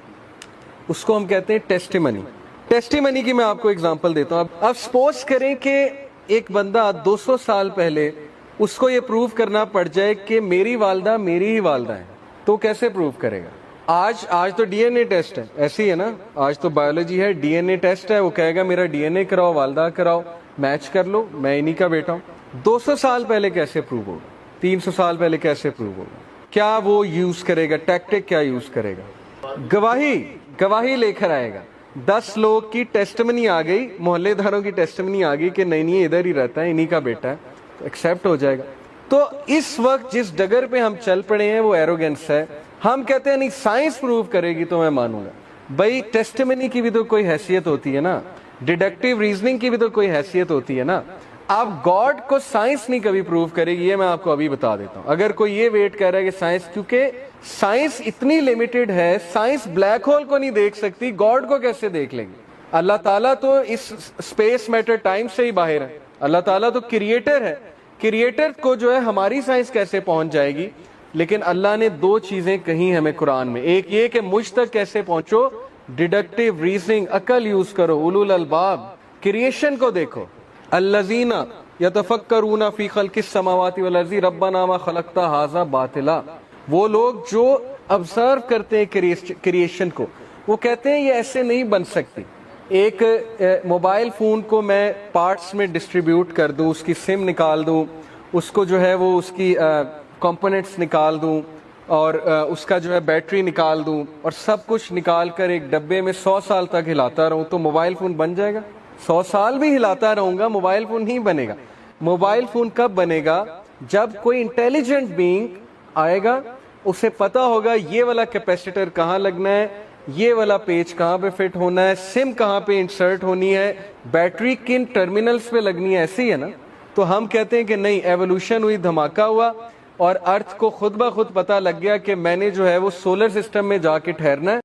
اس کو ہم کہتے ہیں ٹیسٹیمنی. ٹیسٹیمنی کی میں آپ کو اگزامپل دیتا ہوں. اب سپوز کریں کہ ایک بندہ 200 سال پہلے اس کو یہ پروف کرنا پڑ جائے کہ میری والدہ میری ہی والدہ ہے، تو کیسے پروف کرے گا؟ آج تو ڈی این اے ٹیسٹ ہے، ایسی ہے نا؟ آج تو بایولوجی ہے، ڈی این اے ٹیسٹ ہے. وہ کہے گا میرا ڈی این اے کراؤ، والدہ کراؤ، میچ کر لو، میں انہی کا بیٹا ہوں. 200 سال پہلے کیسے پروو ہوگا؟ 300 سال پہلے کیسے پروو ہوگا؟ کیا وہ یوز کرے گا؟ ٹیکٹک کیا یوز کرے گا؟ گواہی لے کر آئے گا. 10 لوگ کی ٹیسٹمنی آ گئی، محلے داروں کی ٹیسٹمنی آ گئی کہ نہیں ادھر ہی رہتا ہے، انہی کا بیٹا ہے، تو ایکسیپٹ ہو جائے گا. تو اس وقت جس ڈگر پہ ہم چل پڑے ہیں وہ ایروگنس ہے. ہم کہتے ہیں نہیں سائنس پروو کرے گی تو میں مانوں گا. بھائی ٹیسٹمنی کی بھی تو کوئی حیثیت ہوتی ہے نا، ڈیڈکٹیو ریزننگ کی بھی تو کوئی حیثیت ہوتی ہے نا. اب گاڈ کو سائنس نہیں کبھی پروو کرے گی، یہ میں آپ کو ابھی بتا دیتا ہوں. اگر کوئی یہ ویٹ کر رہا ہے کہ سائنس، کیونکہ سائنس اتنی لیمیٹڈ ہے، سائنس بلیک ہول کو نہیں دیکھ سکتی، گاڈ کو کیسے دیکھ لے گی؟ اللہ تعالیٰ تو اس اسپیس میٹر ٹائم سے ہی باہر ہے. اللہ تعالیٰ تو کریٹر ہے. کریٹر کو جو ہے ہماری سائنس کیسے پہنچ جائے گی؟ لیکن اللہ نے 2 چیزیں کہیں ہمیں قرآن میں. ایک یہ کہ مجھ تک کیسے پہنچو، ڈیڈکٹیو ریزننگ، عقل یوز کرو، اولو الالباب. کریشن کو دیکھو، الذین یتفکرون فی خلق السماوات والارض ربنا ما خلقت ھذا باطلا. وہ لوگ جو آبزرو کرتے ہیں کریشن کو، وہ کہتے ہیں یہ ایسے نہیں بن سکتی. ایک موبائل فون کو میں پارٹس میں ڈسٹریبیوٹ کر دوں، اس کی سم نکال دوں، اس کو جو ہے وہ اس کی کمپوننٹس نکال دوں اور اس کا جو ہے بیٹری نکال دوں اور سب کچھ نکال کر ایک ڈبے میں 100 سال تک ہلاتا رہوں، تو موبائل فون بن جائے گا؟ 100 سال بھی ہلاتا رہوں گا، موبائل فون نہیں بنے گا. موبائل فون کب بنے گا؟ جب کوئی انٹیلیجنٹ بینگ آئے گا، اسے پتا ہوگا یہ والا کیپیسیٹر کہاں لگنا ہے، یہ والا پیج کہاں پہ فٹ ہونا ہے، سم کہاں پہ انسرٹ ہونی ہے، بیٹری کن ٹرمینلز پہ لگنی ہے. ایسی ہے نا؟ تو ہم کہتے ہیں کہ نہیں، ایوولوشن ہوئی، دھماکہ ہوا اور ارتھ کو خود بخود پتا لگ گیا کہ میں نے جو ہے وہ سولر سسٹم میں جا کے ٹھہرنا ہے.